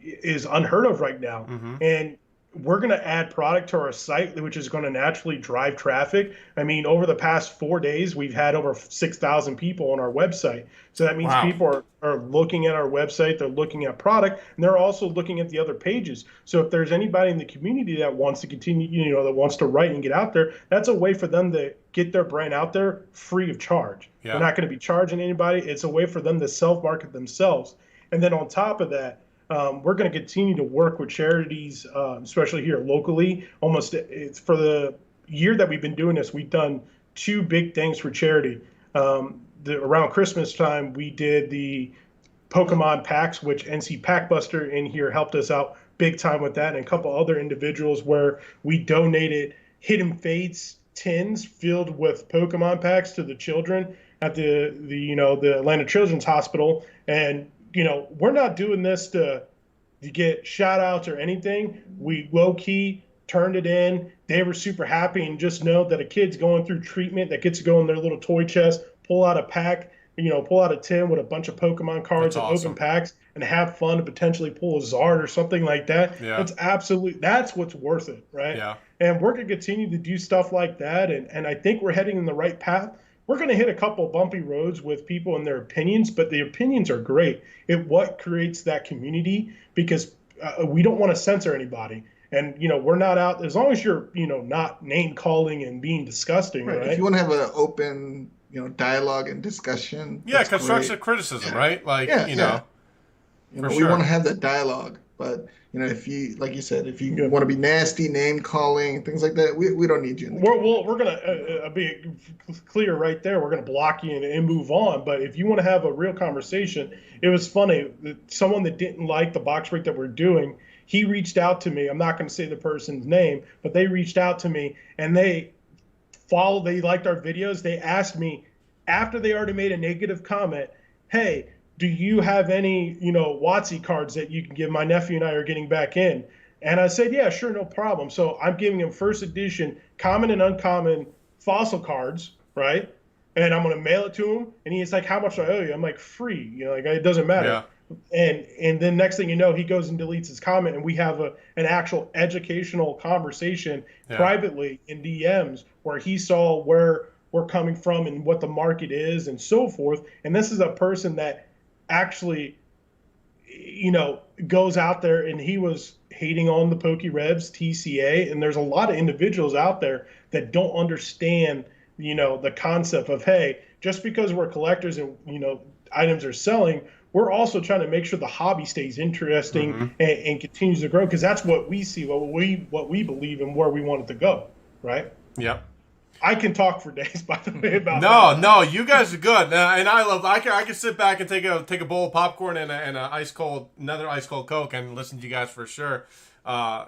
is unheard of right now. Mm-hmm. And we're going to add product to our site, which is going to naturally drive traffic. I mean, over the past 4 days, we've had over 6,000 people on our website. So that means people are looking at our website, they're looking at product, and they're also looking at the other pages. So if there's anybody in the community that wants to continue, that wants to write and get out there, that's a way for them to get their brand out there free of charge. Yeah. They're not going to be charging anybody. It's a way for them to self-market themselves. And then on top of that, we're going to continue to work with charities, especially here locally. It's for the year that we've been doing this, we've done 2 big things for charity. Around Christmas time, we did the Pokemon packs, which NC Packbuster in here helped us out big time with that, and a couple other individuals where we donated Hidden Fates tins filled with Pokemon packs to the children at the Atlanta Children's Hospital. And we're not doing this to get shout outs or anything. We low key turned it in. They were super happy, and just know that a kid's going through treatment that gets to go in their little toy chest, pull out a pack, pull out a tin with a bunch of Pokemon cards and open packs and have fun and potentially pull a Zard or something like that. Yeah. That's what's worth it, right? Yeah. And we're going to continue to do stuff like that. And I think we're heading in the right path. We're going to hit a couple bumpy roads with people and their opinions, but the opinions are great. What creates that community, because we don't want to censor anybody. And, we're not out, as long as you're, not name calling and being disgusting, right? If you want to have an open, dialogue and discussion. Yeah, constructive criticism, right? Like, we want to have that dialogue. But, if you, like you said, if you want to be nasty, name calling, things like that, we don't need you. We're going to be clear right there. We're going to block you and move on. But if you want to have a real conversation, it was funny. Someone that didn't like the box break that we're doing, he reached out to me. I'm not going to say the person's name, but they reached out to me and they liked our videos. They asked me after they already made a negative comment, hey, do you have any, WotC cards that you can give? My nephew and I are getting back in. And I said, yeah, sure, no problem. So I'm giving him first edition common and uncommon fossil cards, right? And I'm going to mail it to him. And he's like, how much do I owe you? I'm like, free. It doesn't matter. Yeah. And then next thing you know, he goes and deletes his comment, and we have an actual educational conversation privately in DMs where he saw where we're coming from and what the market is and so forth. And this is a person that actually, goes out there, and he was hating on the PolishRob's TCA. And there's a lot of individuals out there that don't understand, the concept of, hey, just because we're collectors and, items are selling, we're also trying to make sure the hobby stays interesting and continues to grow, because that's what we see, what we believe, and where we want it to go, right? Yep. I can talk for days, by the way, about that. No, you guys are good, and I can sit back and take a bowl of popcorn and another ice cold Coke and listen to you guys for sure. I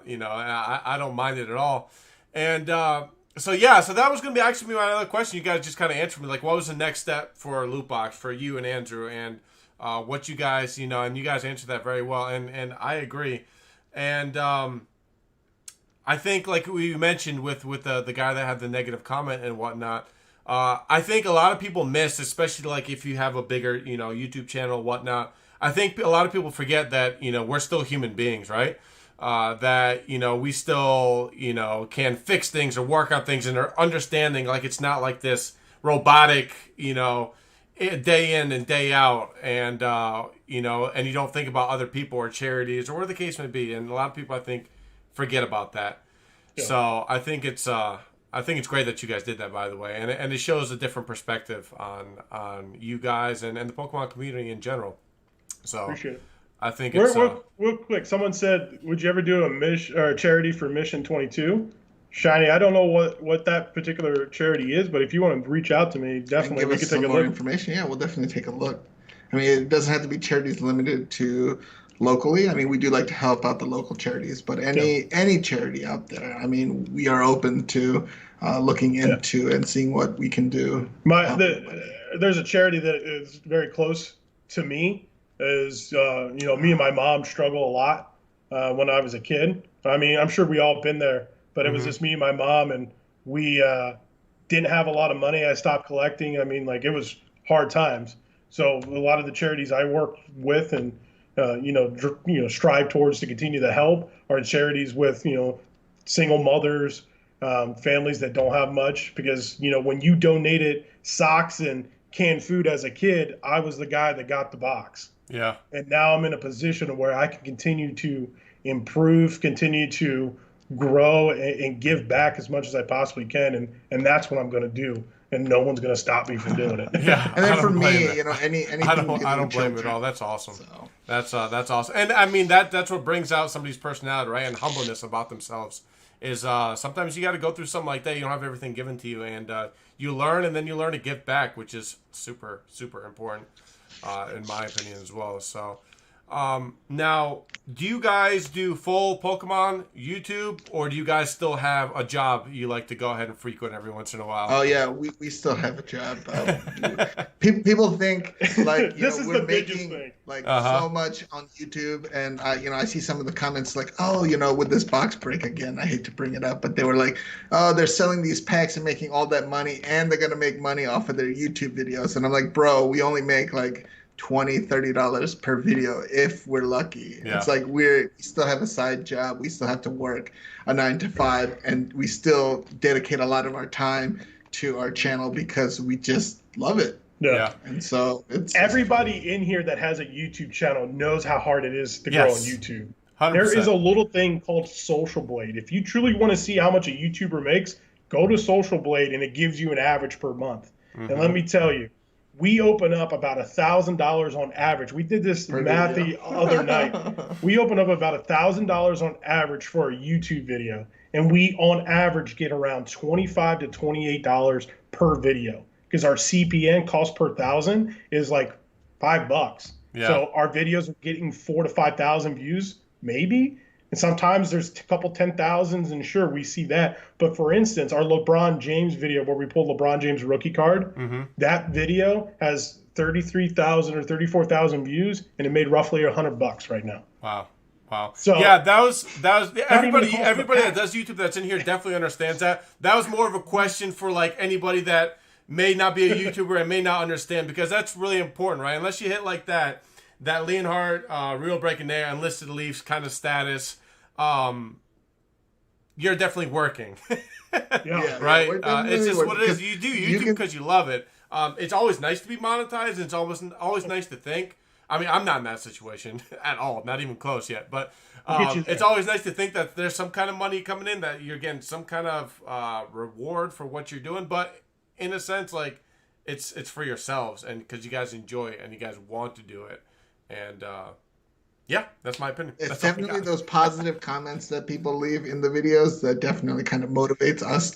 don't mind it at all. And so that was going to be actually my other question. You guys just kind of answered me, like, what was the next step for Lootbox for you and Andrew, and what you guys, and you guys answered that very well, and I agree. And I think, like we mentioned with the guy that had the negative comment and whatnot, I think a lot of people miss, especially like if you have a bigger, YouTube channel, whatnot. I think a lot of people forget that, we're still human beings, right? That, we still, can fix things or work on things, and are understanding, like, it's not like this robotic, day in and day out, and, and you don't think about other people or charities or whatever the case may be. And a lot of people, I think, forget about that. Yeah. So I think it's great that you guys did that, by the way. And it shows a different perspective on you guys and the Pokemon community in general. So appreciate it. I think it's real quick. Someone said, "Would you ever do a charity for Mission 22?" Shiny, I don't know what that particular charity is, but if you want to reach out to me, definitely we can take a look. Information. Yeah, we'll definitely take a look. I mean, it doesn't have to be charities limited to locally. I mean, we do like to help out the local charities, but any charity out there, I mean, we are open to looking into and seeing what we can do. There's a charity that is very close to me. Me and my mom struggle a lot when I was a kid. I mean, I'm sure we all been there, but it was just me and my mom, and we didn't have a lot of money. I stopped collecting. I mean, like, it was hard times. So a lot of the charities I work with and strive towards to continue to help are charities with single mothers, families that don't have much. Because when you donated socks and canned food as a kid, I was the guy that got the box. Yeah. And now I'm in a position where I can continue to improve, continue to grow, and give back as much as I possibly can. And that's what I'm going to do. And no one's going to stop me from doing it. Yeah. And then for me, anything. I don't blame it at all. That's awesome. So. That's awesome. And I mean, that's what brings out somebody's personality, right? And humbleness about themselves. Is sometimes you got to go through something like that. You don't have everything given to you, and you learn, and then you learn to give back, which is super, super important, in my opinion as well. So, now, do you guys do full Pokemon YouTube, or do you guys still have a job you like to go ahead and frequent every once in a while? Oh yeah, we still have a job. People think like we're making like so much on YouTube, and I see some of the comments like, oh, would this box break again? I hate to bring it up, but they were like, oh, they're selling these packs and making all that money, and they're gonna make money off of their YouTube videos. And I'm like, bro, we only make like $20-$30 per video if we're lucky. Yeah. It's like we still have a side job, we still have to work a 9-to-5, and we still dedicate a lot of our time to our channel because we just love it. Yeah. And so everybody in here that has a YouTube channel knows how hard it is to grow on YouTube. 100%. There is a little thing called Social Blade. If you truly want to see how much a YouTuber makes, go to Social Blade, and it gives you an average per month. And let me tell you, we open up about $1,000 on average. We did this math the other night. We open up about $1,000 on average for a YouTube video, and we on average get around $25 to $28 per video, because our CPN, cost per thousand, is like $5. Yeah. So our videos are getting 4,000 to 5,000 views, maybe. And sometimes there's a couple 10,000s, and sure, we see that. But for instance, our LeBron James video where we pulled LeBron James rookie card, that video has 33,000 or 34,000 views, and it made roughly $100 right now. Wow. So yeah, that was everybody that does YouTube that's in here definitely understands that. That was more of a question for like anybody that may not be a YouTuber and may not understand, because that's really important, right? Unless you hit like that Leonhardt, Real Breaking There, Enlisted Leafs kind of status, you're definitely working. Right? It's just what it is. You do YouTube because you love it. It's always nice to be monetized, and it's always nice to think. I mean, I'm not in that situation at all, not even close yet. But it's always nice to think that there's some kind of money coming in, that you're getting some kind of reward for what you're doing. But in a sense, like it's for yourselves, and because you guys enjoy it and you guys want to do it. And yeah, that's my opinion. It's definitely those positive comments that people leave in the videos that definitely kind of motivates us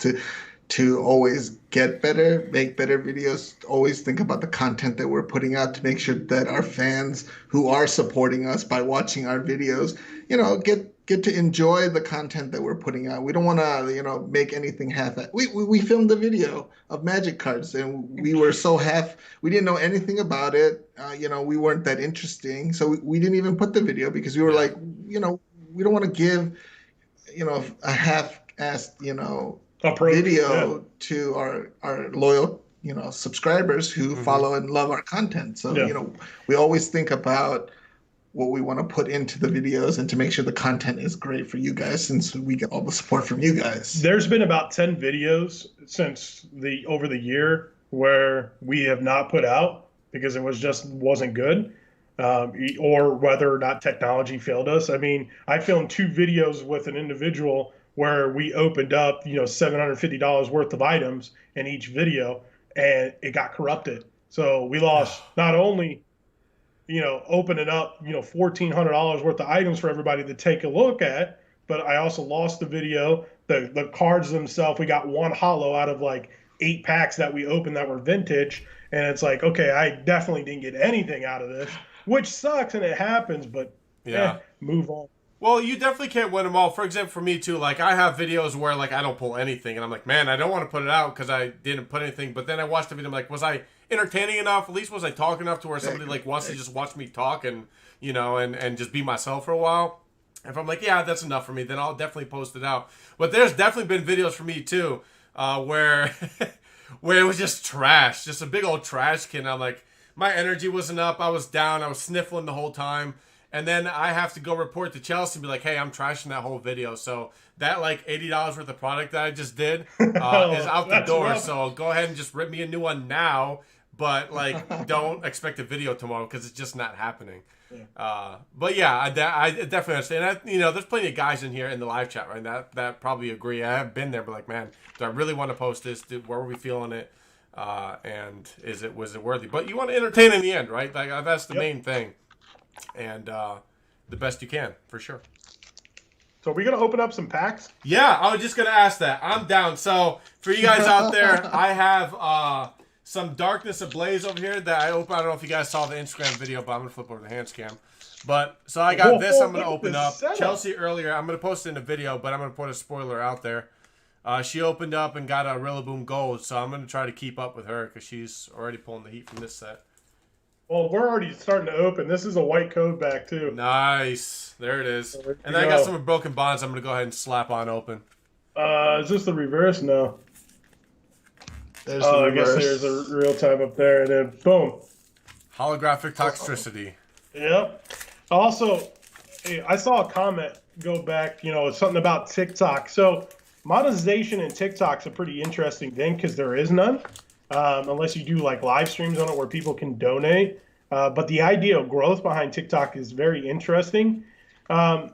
to always get better, make better videos, always think about the content that we're putting out to make sure that our fans who are supporting us by watching our videos, get to enjoy the content that we're putting out. We don't want to, you know, make anything half. We filmed a video of Magic cards, and we were so we didn't know anything about it. You know, we weren't that interesting, so we didn't even put the video because we were like, you know, we don't want to give, you know, a half-assed, you know, video to our loyal, you know, subscribers who follow and love our content. So, you know, we always think about what we want to put into the videos and to make sure the content is great for you guys, since we get all the support from you guys. There's been about 10 videos since over the year where we have not put out because it wasn't good, or whether or not technology failed us. I mean, I filmed 2 videos with an individual where we opened up, you know, $750 worth of items in each video, and it got corrupted. So we lost not only, you know, opening up, you know, $1,400 worth of items for everybody to take a look at, but I also lost the video. The cards themselves, we got 1 holo out of like 8 packs that we opened that were vintage, and it's like, okay, I definitely didn't get anything out of this, which sucks, and it happens, but move on. Well, you definitely can't win them all. For example, for me too, like I have videos where like I don't pull anything, and I'm like, man, I don't want to put it out because I didn't put anything. But then I watched the video, I'm like, was I entertaining enough? At least was I talking enough to where somebody like wants to just watch me talk and, you know, and just be myself for a while? If I'm like, yeah, that's enough for me, then I'll definitely post it out. But there's definitely been videos for me too, where where it was just trash, just a big old trash can. I'm like, my energy wasn't up, I was down, I was sniffling the whole time. And then I have to go report to Chelsea and be like, hey, I'm trashing that whole video. So that like $80 worth of product that I just did is out the door. Rough. So go ahead and just rip me a new one now. But like, don't expect a video tomorrow because it's just not happening. Yeah. But yeah, I definitely understand. You know, there's plenty of guys in here in the live chat, right? That probably agree. I have been there, but like, man, do I really want to post this? Where were we feeling it? And was it worthy? But you want to entertain in the end, right? Like that's the main thing. And the best you can, for sure. So are we going to open up some packs? Yeah, I was just going to ask that. I'm down. So for you guys out there, I have some Darkness Ablaze over here that I opened. I don't know if you guys saw the Instagram video, but I'm going to flip over the hand cam. But so I got this I'm going to open up. Chelsea earlier, I'm going to post it in a video, but I'm going to put a spoiler out there. She opened up and got a Rillaboom Gold, so I'm going to try to keep up with her because she's already pulling the heat from this set. Well, we're already starting to open. This is a white code back, too. Nice. There it is. And then I got some Broken Bonds I'm going to go ahead and slap on open. Is this the reverse? No. There's the reverse. I guess there's a real time up there, and then boom. Holographic Toxtricity. Yep. Also, I saw a comment go back, you know, something about TikTok. So monetization in TikTok's a pretty interesting thing because there is none. Unless you do like live streams on it where people can donate. But the idea of growth behind TikTok is very interesting. Definitely,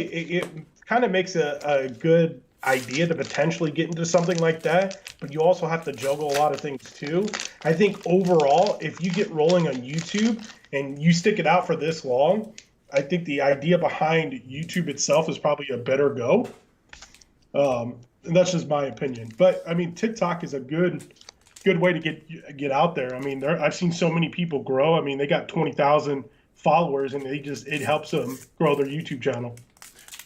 it kind of makes a good idea to potentially get into something like that. But you also have to juggle a lot of things too. I think overall, if you get rolling on YouTube and you stick it out for this long, I think the idea behind YouTube itself is probably a better go. And that's just my opinion. But I mean, TikTok is a good way to get out there. I mean, I've seen so many people grow. I mean, they got 20,000 followers, and it helps them grow their YouTube channel.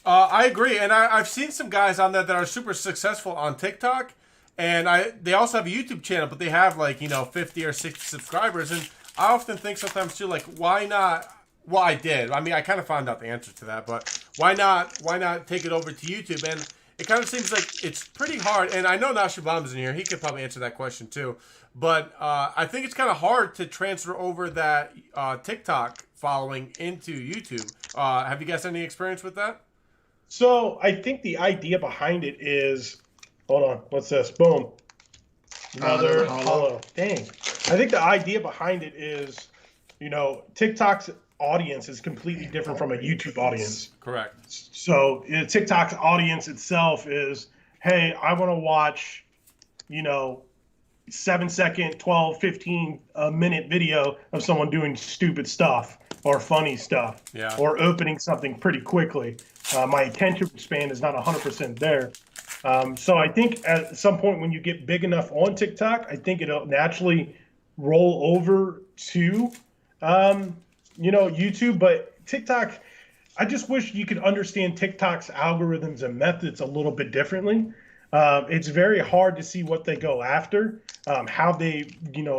I agree, and I've seen some guys on there that are super successful on TikTok, and they also have a YouTube channel, but they have like 50 or 60 subscribers, and I often think sometimes too, like, why not? Well, I did. I mean, I kind of found out the answer to that, but why not take it over to YouTube? And it kind of seems like it's pretty hard, and I know Nashabam's in here. He could probably answer that question too. But I think it's kind of hard to transfer over that TikTok following into YouTube. Have you guys had any experience with that? So I think the idea behind it is, hold on, what's this? Boom. Another hollow. Dang. I think the idea behind it is, TikTok's audience is completely different from a YouTube audience. Correct. So TikTok's audience itself is, hey, I want to watch, 7-second, 12, 15 minute video of someone doing stupid stuff or funny stuff, or opening something pretty quickly. My attention span is not 100% there. So I think at some point when you get big enough on TikTok, I think it'll naturally roll over to, YouTube. But TikTok, I just wish you could understand TikTok's algorithms and methods a little bit differently. It's very hard to see what they go after, how they,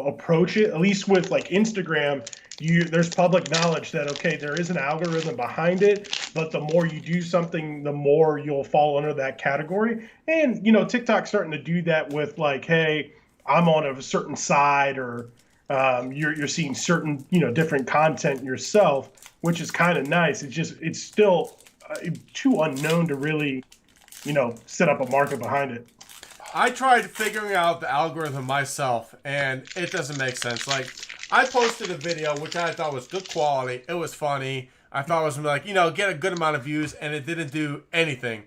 approach it. At least with like Instagram, there's public knowledge that, okay, there is an algorithm behind it, but the more you do something, the more you'll fall under that category. And, TikTok's starting to do that with like, hey, I'm on a certain side, or you're seeing certain, different content yourself, which is kind of nice. It's still too unknown to really, set up a market behind it. I tried figuring out the algorithm myself, and it doesn't make sense. Like, I posted a video, which I thought was good quality. It was funny. I thought it was like, get a good amount of views, and it didn't do anything.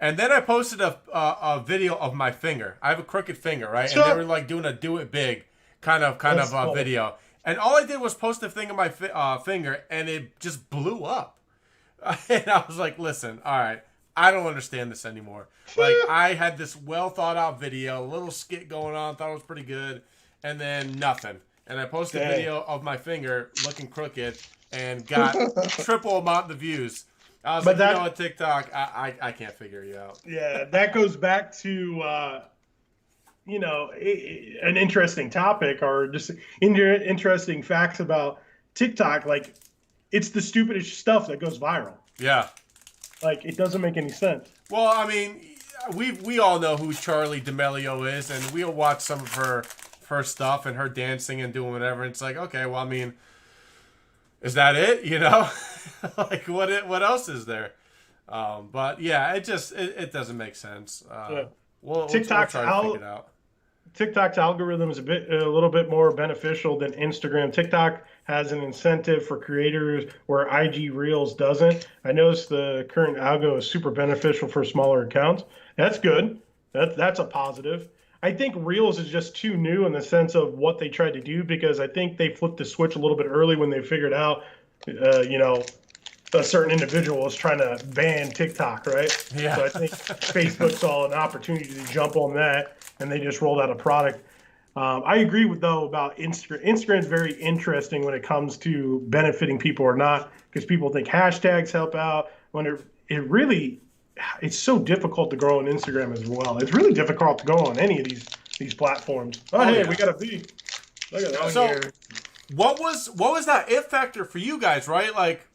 And then I posted a video of my finger. I have a crooked finger, right? And they were like doing a do it big kind of cool. video. And all I did was post a thing of my finger, and it just blew up. And I was like, listen, all right, I don't understand this anymore. Like, I had this well thought out video, a little skit going on, thought it was pretty good, and then nothing. And I posted a video of my finger looking crooked and got triple amount of views. I was like, TikTok, I can't figure you out. Yeah, that goes back to, an interesting topic, or just interesting facts about TikTok. Like, it's the stupidest stuff that goes viral. Yeah. Like, it doesn't make any sense. Well, I mean, we all know who Charlie D'Amelio is, and we'll watch some of her stuff and her dancing and doing whatever. And it's like, okay, well, I mean, is that it? Like, what else is there? But yeah, it doesn't make sense. We'll try to figure it out. TikTok's algorithm is a little bit more beneficial than Instagram. TikTok has an incentive for creators where IG Reels doesn't. I noticed the current algo is super beneficial for smaller accounts. That's good. That's a positive. I think Reels is just too new in the sense of what they tried to do, because I think they flipped the switch a little bit early when they figured out, a certain individual was trying to ban TikTok, right? Yeah. So I think Facebook saw an opportunity to jump on that, and they just rolled out a product. I agree about Instagram. Instagram is very interesting when it comes to benefiting people or not, because people think hashtags help out when it's so difficult to grow on Instagram as well. It's really difficult to go on any of these platforms. We got a V. Look at that. So, what was that it factor for you guys, right? Like,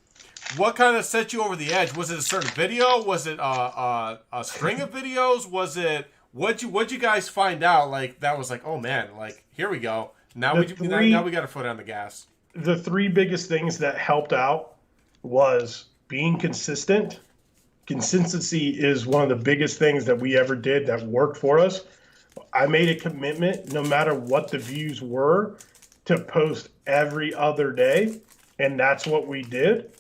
what kind of set you over the edge? Was it a certain video? Was it a string of videos? Was it what'd you guys find out? Like, that was like, oh man, like, here we go. Now we got our foot on the gas. The three biggest things that helped out was being consistent. Consistency is one of the biggest things that we ever did that worked for us. I made a commitment, no matter what the views were, to post every other day, and that's what we did.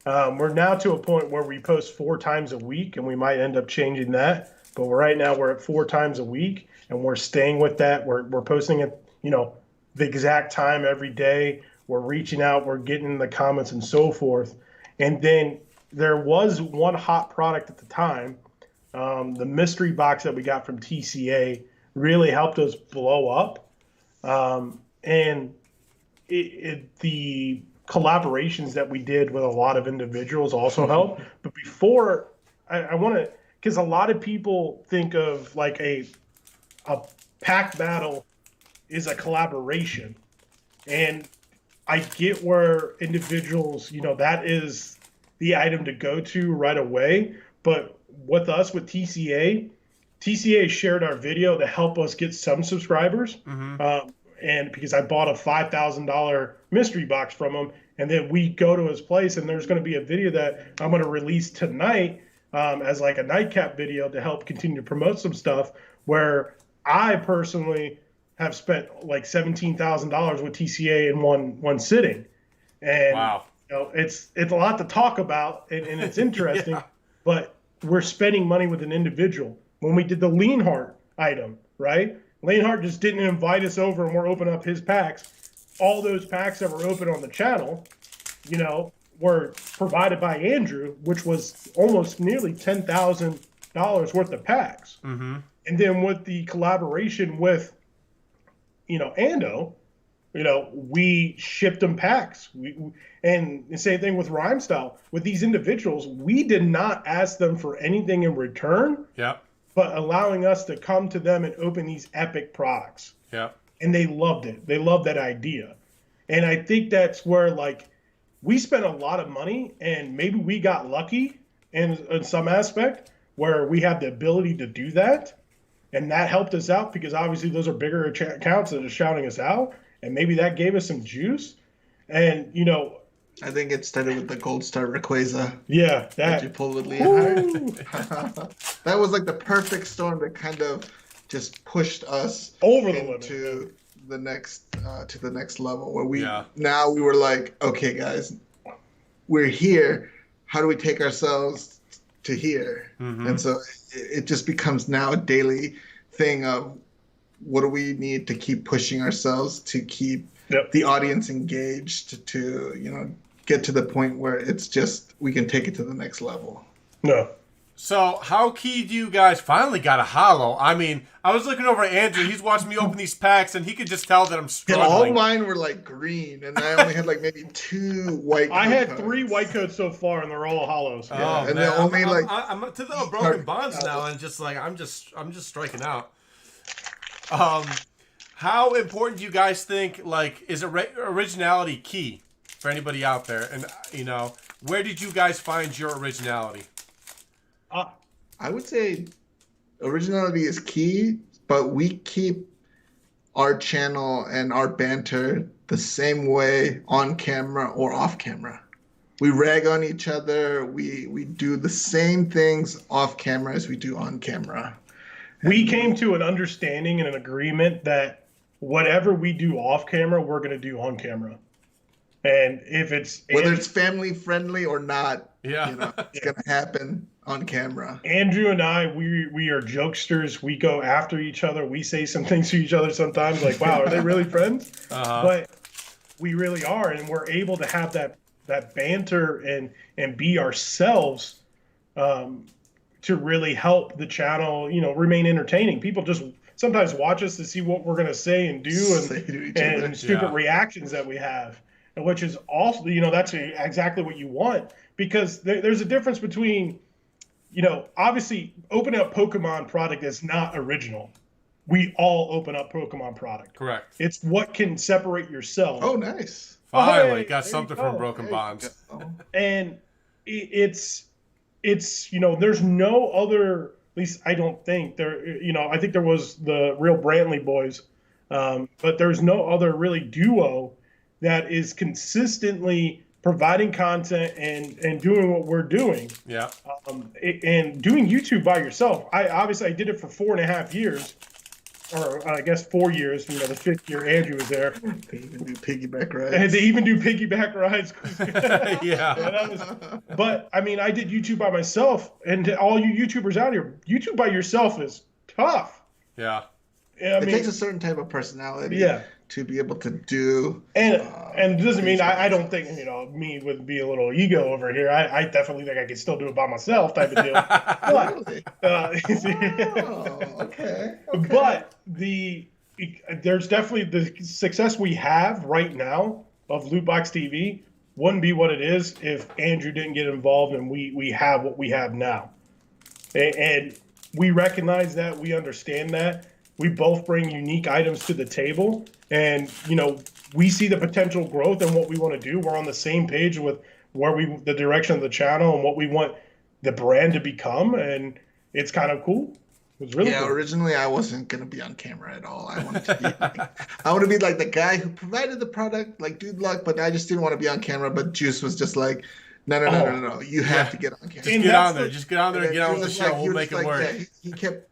We're now to a point where we post 4 times a week, and we might end up changing that. But right now we're at 4 times a week, and we're staying with that. We're posting at the exact time every day. We're reaching out. We're getting in the comments and so forth. And then there was one hot product at the time. The mystery box that we got from TCA really helped us blow up. And the collaborations that we did with a lot of individuals also helped. But before, I want to, because a lot of people think of like a pack battle is a collaboration. And I get where individuals, that is the item to go to right away. But with us, with TCA shared our video to help us get some subscribers. Mm-hmm. And because I bought a $5,000 mystery box from him, and then we go to his place, and there's going to be a video that I'm going to release tonight as like a nightcap video to help continue to promote some stuff, where I personally have spent like $17,000 with TCA in one sitting. And wow. It's a lot to talk about, and it's interesting, yeah. But we're spending money with an individual. When we did the Leanheart item, right? Leanheart just didn't invite us over, and we're opening up his packs. All those packs that were open on the channel, were provided by Andrew, which was almost nearly $10,000 worth of packs. Mm-hmm. And then with the collaboration with, Ando, we shipped them packs. And the same thing with Rhyme Style. With these individuals, we did not ask them for anything in return. Yep. But allowing us to come to them and open these epic products. Yep. And they loved it. They loved that idea. And I think that's where, like, we spent a lot of money, and maybe we got lucky in some aspect where we have the ability to do that. And that helped us out because obviously those are bigger accounts that are shouting us out. And maybe that gave us some juice. And, I think it started with the Gold Star Rayquaza. Yeah, that you pulled with Leonhardt. That was like the perfect storm that kind of just pushed us over the limit to the next level where now we were like, okay, guys, we're here. How do we take ourselves to here? Mm-hmm. And so it just becomes now a daily thing of what do we need to keep pushing ourselves to keep the audience engaged to get to the point where it's just we can take it to the next level. No. So how key do you guys finally got a holo? I mean, I was looking over at Andrew. He's watching me open these packs, and he could just tell that I'm struggling. All mine were like green, and I only had like maybe 2 white. I had 3 white codes so far, and they're all holos. Oh, and man. only I'm to the broken bonds now, and just like I'm just striking out. How important do you guys think? Like, is originality key for anybody out there? And where did you guys find your originality? I would say originality is key, but we keep our channel and our banter the same way on camera or off camera. We rag on each other. We do the same things off camera as we do on camera. We came to an understanding and an agreement that whatever we do off camera, we're going to do on camera. And if it's whether it's family friendly or not, it's going to happen on camera. Andrew and I, we are jokesters. We go after each other. We say some things to each other sometimes, like, "Wow, are they really friends?" But we really are, and we're able to have that banter and be ourselves to really help the channel, remain entertaining. People just sometimes watch us to see what we're going to say and do and stupid reactions that we have. Which is also, that's exactly what you want, because there's a difference between, obviously opening up Pokemon product is not original. We all open up Pokemon product. Correct. It's what can separate yourself. Oh, nice. Finally, got something from Broken Bonds. And it's there's no other, at least I don't think there, I think there was the real Brantley boys, but there's no other really duo that is consistently providing content and doing what we're doing. Yeah. And doing YouTube by yourself. I did it for 4.5 years, or I guess 4 years. The 5th year Andrew was there. They even do piggyback rides. And they even do piggyback rides. Yeah. But I did YouTube by myself, and to all you YouTubers out here, YouTube by yourself is tough. Yeah. It takes a certain type of personality to be able to do. And it doesn't mean I don't think, me would be a little ego over here. I definitely think I can still do it by myself type of deal. Okay. But there's definitely the success we have right now of Lootbox TV wouldn't be what it is if Andrew didn't get involved and we have what we have now. And we recognize that, we understand that. We both bring unique items to the table, and we see the potential growth and what we want to do. We're on the same page with the direction of the channel and what we want the brand to become, and it's kind of cool. It was really cool. Originally I wasn't gonna be on camera at all. I wanted to be like the guy who provided the product, like Dude Luck, but I just didn't want to be on camera. But Juice was just like, no, you have to get on camera. Just get on there and get on with the show. We'll make it work. Yeah, he kept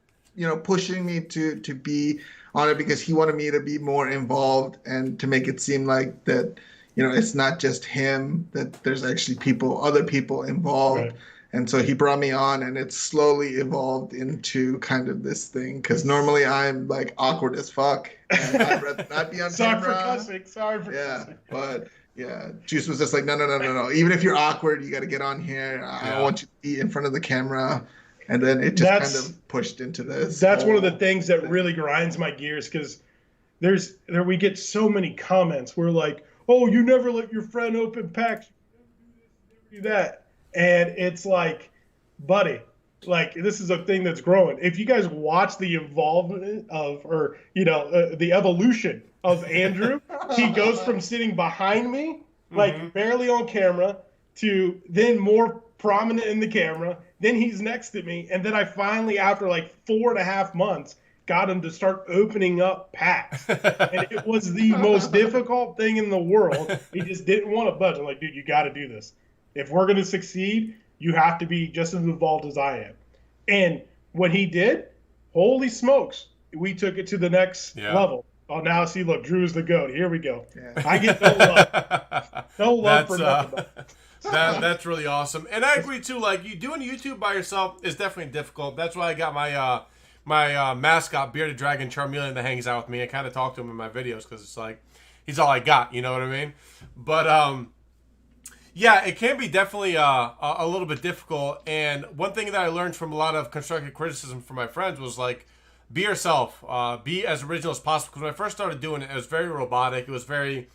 pushing me to be on it because he wanted me to be more involved and to make it seem like that, it's not just him, that there's actually other people involved. Right. And so he brought me on, and it slowly evolved into kind of this thing, because normally I'm like awkward as fuck and I'd rather not be on camera. Sorry for cussing. But Juice was just like, no. Even if you're awkward, you got to get on here. I don't want you to be in front of the camera. And then it just kind of pushed into this. That's one of the things that really grinds my gears, because we get so many comments. We're like, oh, you never let your friend open packs, you never do that. And it's like, buddy, like this is a thing that's growing. If you guys watch the involvement of, or the evolution of Andrew, he goes from sitting behind me, like barely on camera, to then more prominent in the camera. Then he's next to me, and then I finally, after like 4.5 months, got him to start opening up packs. And it was the most difficult thing in the world. He just didn't want to budge. I'm like, dude, you got to do this. If we're going to succeed, you have to be just as involved as I am. And when he did, holy smokes, we took it to the next level. Oh, now see, look, Drew's the GOAT. Here we go. Yeah. I get no love. No love for nothing. That's really awesome. And I agree, too. Like, you doing YouTube by yourself is definitely difficult. That's why I got my mascot, Bearded Dragon Charmeleon, that hangs out with me. I kind of talk to him in my videos because it's like, he's all I got. You know what I mean? But, yeah, it can be definitely a little bit difficult. And one thing that I learned from a lot of constructive criticism from my friends was, like, be yourself. Be as original as possible. Because when I first started doing it, it was very robotic. It was very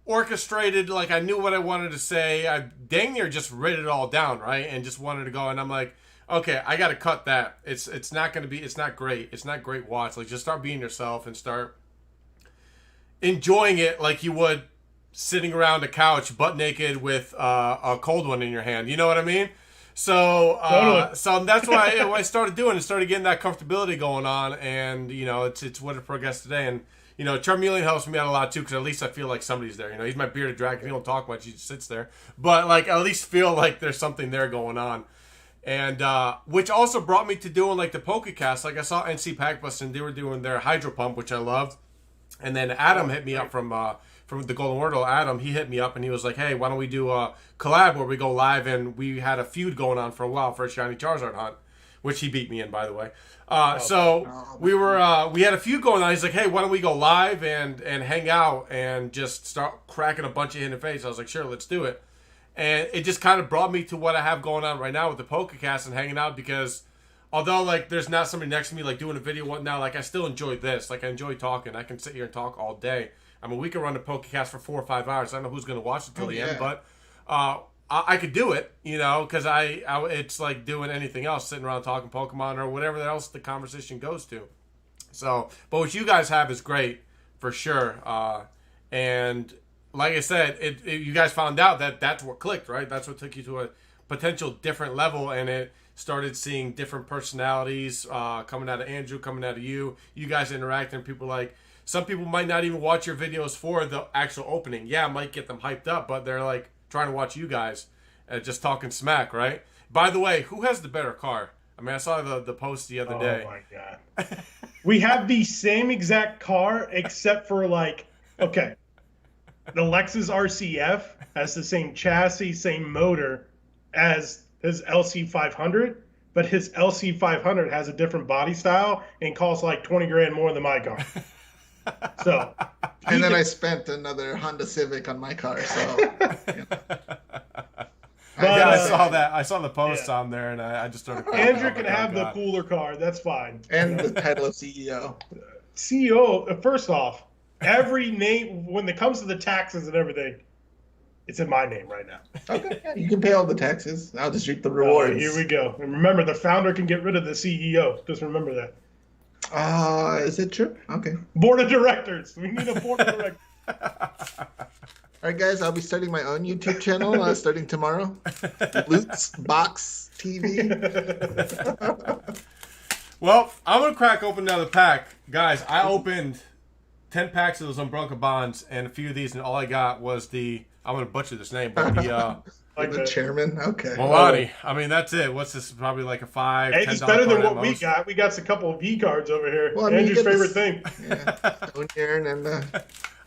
orchestrated. Like, I knew what I wanted to say. I dang near just wrote it all down, right? And just wanted to go. And I'm like, okay, I got to cut that. It's not going to be, it's not great. It's not great watch. Like, just start being yourself and start enjoying it like you would sitting around a couch butt naked with a cold one in your hand. You know what I mean? So so that's why I started doing it, started getting that comfortability going on, and it's what it progressed today. And Charmeleon helps me out a lot too, because at least I feel like somebody's there. He's my bearded dragon. He don't talk much, he just sits there, but like at least feel like there's something there going on. And which also brought me to doing like the Pokecast. Like I saw NC Packbust and they were doing their Hydro Pump, which I loved. And then Adam hit me up from the Golden Wordle. Adam, he hit me up and he was like, hey, why don't we do a collab where we go live? And we had a feud going on for a while for a shiny Charizard hunt, which he beat me in, by the way. We had a feud going on. He's like, hey, why don't we go live and hang out and just start cracking a bunch of hidden face? I was like, sure, let's do it. And it just kind of brought me to what I have going on right now with the Pokecast and hanging out, because although like there's not somebody next to me like doing a video whatnot, like I still enjoy this. Like I enjoy talking. I can sit here and talk all day. I mean, we could run the Pokecast for 4 or 5 hours. I don't know who's going to watch it till the end, but I could do it, because it's like doing anything else, sitting around talking Pokemon or whatever else the conversation goes to. So, but what you guys have is great for sure. And like I said, you guys found out that that's what clicked, right? That's what took you to a potential different level, and it started seeing different personalities coming out of Andrew, coming out of you. You guys interacting, people like, some people might not even watch your videos for the actual opening. Yeah, it might get them hyped up, but they're like trying to watch you guys just talking smack, right? By the way, who has the better car? I mean, I saw the post the other day. Oh my God. We have the same exact car, except for like, okay, the Lexus RCF has the same chassis, same motor as his LC500, but his LC500 has a different body style and costs like 20 grand more than my car. So, and then I spent another Honda Civic on my car. So, yeah, I saw that. I saw the posts on there, and I just started. Andrew can have the cooler car. That's fine. And the title of CEO. CEO. First off, every name when it comes to the taxes and everything, it's in my name right now. Okay, yeah, you can pay all the taxes. I'll just reap the rewards. Here we go. And remember, the founder can get rid of the CEO. Just remember that. Is it true? Okay. Board of directors. We need a board of directors. All right, guys. I'll be starting my own YouTube channel starting tomorrow. Lootbox TV. Well, I'm gonna crack open another pack, guys. I opened 10 packs of those Umbronca bonds, and a few of these, and all I got was the. I'm gonna butcher this name, but the chairman. Okay. Milani. I mean, that's it. What's this? Probably like a $5. Hey, it's better than what we got. We got a couple of V cards over here. Well, Andrew's favorite thing. Yeah.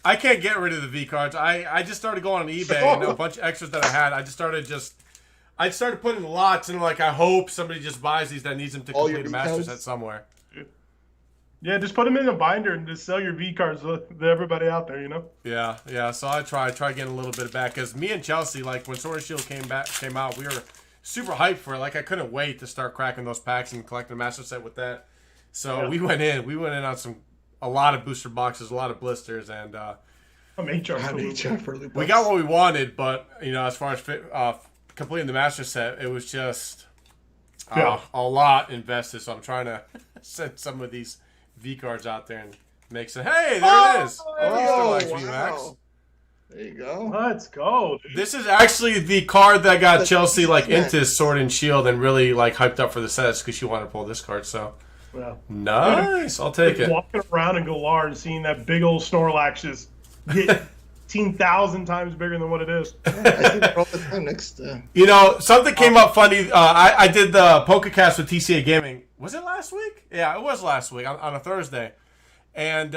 I can't get rid of the V cards. I just started going on eBay and a bunch of extras that I had. I started putting lots, and like I hope somebody just buys these that needs them to complete a master set somewhere. Yeah, just put them in a binder and just sell your V cards to everybody out there, Yeah. So I try getting a little bit back, because me and Chelsea, like when Sword and Shield came out, we were super hyped for it. Like I couldn't wait to start cracking those packs and collecting a master set with that. So we went in on some a lot of booster boxes, a lot of blisters, and I'm HR for Lootbox. we got what we wanted. But as far as completing the master set, it was just a lot invested. So I'm trying to send some of these V cards out there and make some. Hey, there it is. Wow. There you go. Let's go, dude. This is actually the card that got Chelsea into Sword and Shield and really hyped up for the sets because she wanted to pull this card. So nice, I'll take it. Walking around in Galar and seeing that big old Snorlax just get 18,000 times bigger than what it is. I see that all the time next. Something came up funny. I did the Pokecast with TCA Gaming. Was it last week? Yeah, it was last week on a Thursday, and.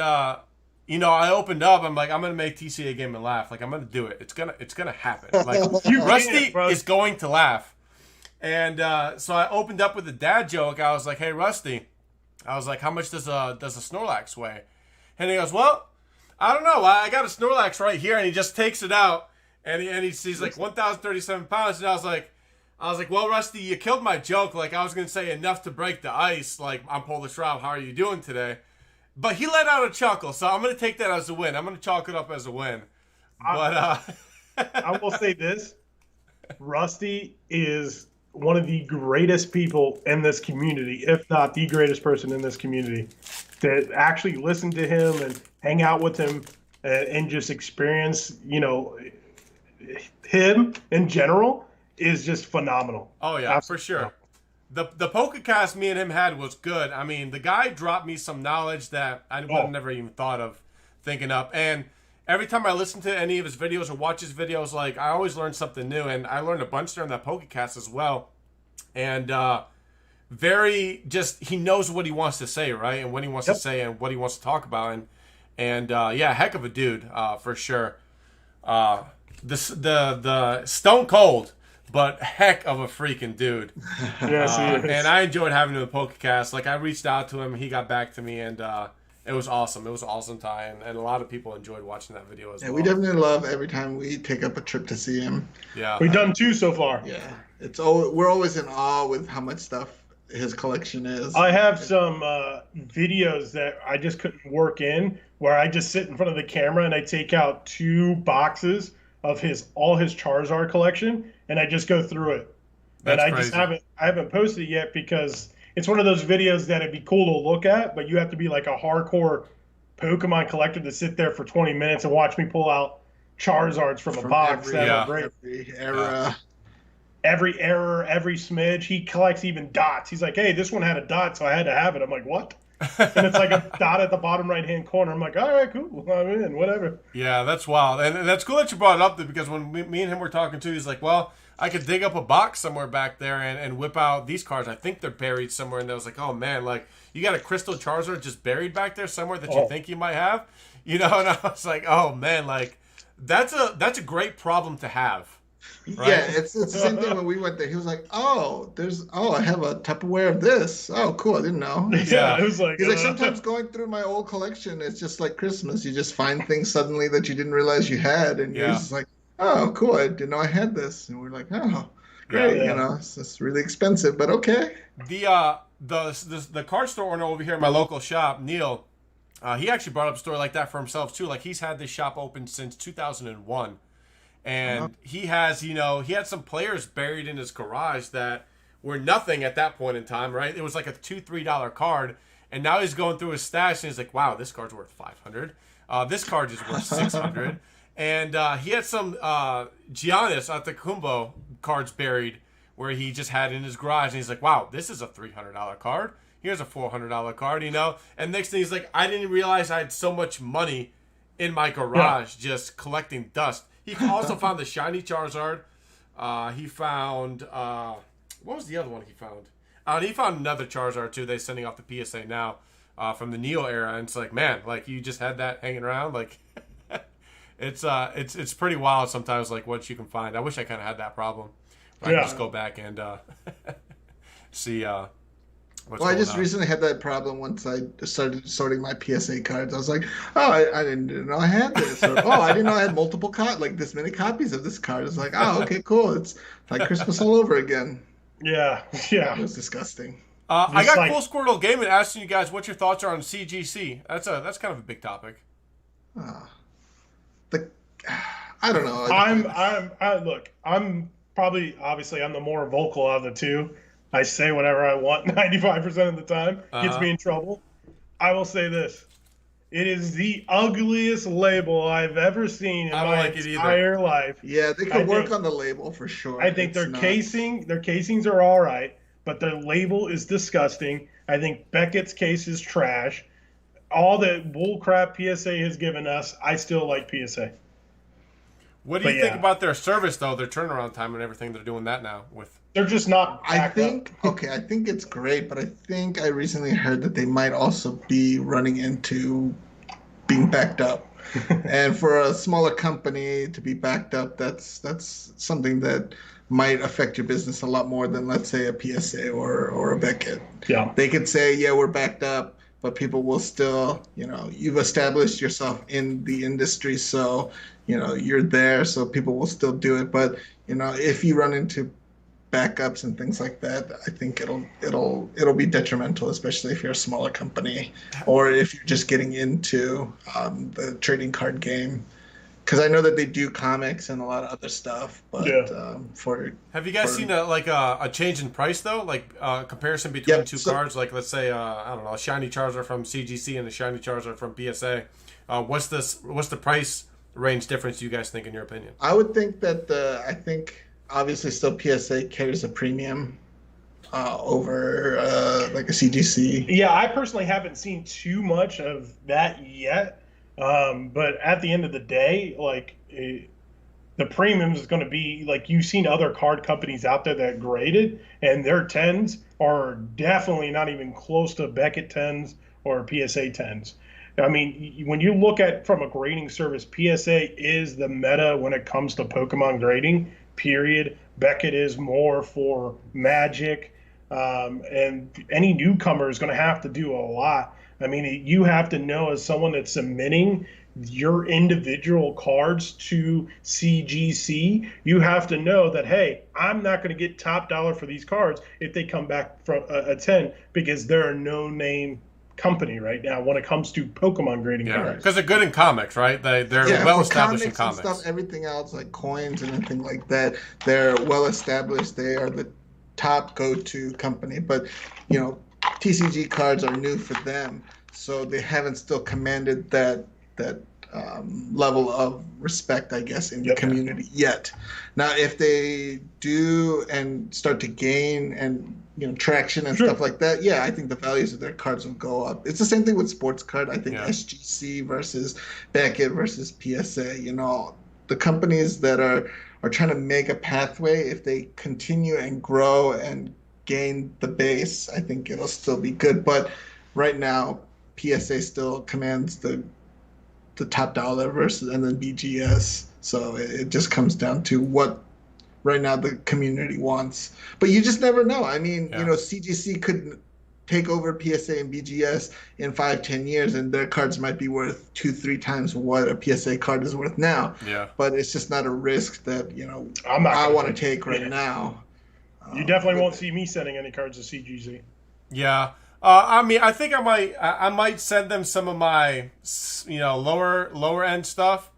I opened up. I'm like, I'm gonna make TCA Gaming laugh. Like, I'm gonna do it. It's gonna happen. Like, Rusty is going to laugh. And so I opened up with a dad joke. I was like, hey, Rusty. I was like, how much does a Snorlax weigh? And he goes, well, I don't know. I got a Snorlax right here, and he just takes it out, and he's like 1,037 pounds. And I was like, well, Rusty, you killed my joke. Like, I was gonna say enough to break the ice. Like, I'm PolishRob. How are you doing today? But he let out a chuckle, so I'm going to take that as a win. I'm going to chalk it up as a win. But I will say this. Rusty is one of the greatest people in this community, if not the greatest person in this community, to actually listen to him and hang out with him and just experience, him in general is just phenomenal. Oh, yeah, absolutely. For sure. The Pokecast me and him had was good. I mean, the guy dropped me some knowledge that I would have never even thought of thinking up. And every time I listen to any of his videos or watch his videos, like, I always learn something new. And I learned a bunch during that Pokecast as well. And he knows what he wants to say, right? And when he wants to say and what he wants to talk about. And heck of a dude, for sure. The Stone Cold. But heck of a freaking dude. Yes, he is. And I enjoyed having him in the Pokecast. Like, I reached out to him, he got back to me, and it was awesome. It was an awesome time, and a lot of people enjoyed watching that video as well. We definitely love every time we take up a trip to see him. Yeah, we've done 2 so far. Yeah, we're always in awe with how much stuff his collection is. I have some videos that I just couldn't work in, where I just sit in front of the camera and I take out 2 boxes of all his Charizard collection, and I just go through it. That's and I crazy. just haven't posted it yet because it's one of those videos that it'd be cool to look at, but you have to be like a hardcore Pokemon collector to sit there for 20 minutes and watch me pull out Charizards from a box. Every era. Every error, every smidge. He collects even dots. He's like, hey, this one had a dot, so I had to have it. I'm like, what? And it's like a dot at the bottom right-hand corner. I'm like, all right, cool. I'm in, whatever. Yeah, that's wild. And that's cool that you brought it up, because when me and him were talking too, he's like, well, I could dig up a box somewhere back there and whip out these cards. I think they're buried somewhere. And I was like, oh, man, like, you got a Crystal Charizard just buried back there somewhere that you think you might have? And I was like, oh, man, like, that's a great problem to have. Right? Yeah, it's the same thing when we went there. He was like, I have a Tupperware of this. Oh, cool, I didn't know. Yeah, it was like... He's like, sometimes going through my old collection, it's just like Christmas. You just find things suddenly that you didn't realize you had, and you're just like, oh, cool, I didn't know I had this. And we're like, oh, great, it's really expensive, but okay. The card store owner over here in my local shop, Neil, he actually brought up a story like that for himself, too. Like, he's had this shop open since 2001. And he has, he had some players buried in his garage that were nothing at that point in time, right? It was like a $2-3 card. And now he's going through his stash and he's like, wow, this card's worth $500. This card is worth $600. And he had some Giannis Antetokounmpo cards buried where he just had in his garage. And he's like, wow, this is a $300 card. Here's a $400 card, And next thing he's like, I didn't realize I had so much money in my garage just collecting dust. He also found the shiny Charizard. He found what was the other one he found? He found another Charizard too. They're sending off the PSA now from the Neo era, and it's like, man, like you just had that hanging around. Like it's pretty wild sometimes. Like what you can find. I wish I kind of had that problem. I can just go back and see. I just recently had that problem once I started sorting my PSA cards. I was like, oh, I didn't know I had this. Or, I didn't know I had multiple like this many copies of this card. It's like, oh, okay, cool. It's like Christmas all over again. Yeah. It was disgusting. I got Cool Squirtle Gaming asking you guys what your thoughts are on CGC. That's kind of a big topic. I don't know. Look, I'm probably, obviously, I'm the more vocal of the two. I say whatever I want 95% of the time. Gets me in trouble. I will say this. It is the ugliest label I've ever seen in my entire life. Yeah, they could work on the label for sure. I think their casings are all right, but their label is disgusting. I think Beckett's case is trash. All the bullcrap PSA has given us, I still like PSA. What do you think about their service, though, their turnaround time and everything? They're doing that now with. They're just not. I think it's great, but I think I recently heard that they might also be running into being backed up. And for a smaller company to be backed up, that's something that might affect your business a lot more than, let's say, a PSA or a Beckett. Yeah. They could say, yeah, we're backed up, but people will still, you've established yourself in the industry, so you're there, so people will still do it. But if you run into backups and things like that, I think it'll be detrimental, especially if you're a smaller company or if you're just getting into the trading card game. Because I know that they do comics and a lot of other stuff, but have you guys seen a change in price though, like comparison between cards? Like let's say I don't know, a shiny Charizard from CGC and a shiny Charizard from PSA. What's the price range difference you guys think, in your opinion? I would think that I think obviously still PSA carries a premium over like a CGC. Yeah, I personally haven't seen too much of that yet. But at the end of the day, the premiums is going to be like, you've seen other card companies out there that graded, and their 10s are definitely not even close to Beckett 10s or PSA 10s. I mean, when you look at from a grading service, PSA is the meta when it comes to Pokemon grading, period. Beckett is more for Magic, and any newcomer is going to have to do a lot. I mean, you have to know, as someone that's submitting your individual cards to CGC, you have to know that, hey, I'm not going to get top dollar for these cards if they come back from a 10, because they're a no-name company right now when it comes to Pokemon grading cards. Because they're good in comics, right? They're well established in comics. And stuff, everything else like coins and anything like that, they're well established. They are the top go-to company. But TCG cards are new for them, so they haven't still commanded that level of respect, I guess, in the community yet. Now, if they do and start to gain and traction and stuff like that, I think the values of their cards will go up. It's the same thing with sports card. I think SGC versus Beckett versus PSA. The companies that are trying to make a pathway, if they continue and grow and gain the base, I think it'll still be good. But right now, PSA still commands the top dollar versus, and then BGS. So it just comes down to what right now the community wants. But you just never know. I mean, CGC could take over PSA and BGS in 5-10 years, and their cards might be worth 2-3 times what a PSA card is worth now. Yeah. But it's just not a risk that I want to take right now. You definitely won't see me sending any cards to CGC. Yeah. I mean, I think I might send them some of my lower end stuff,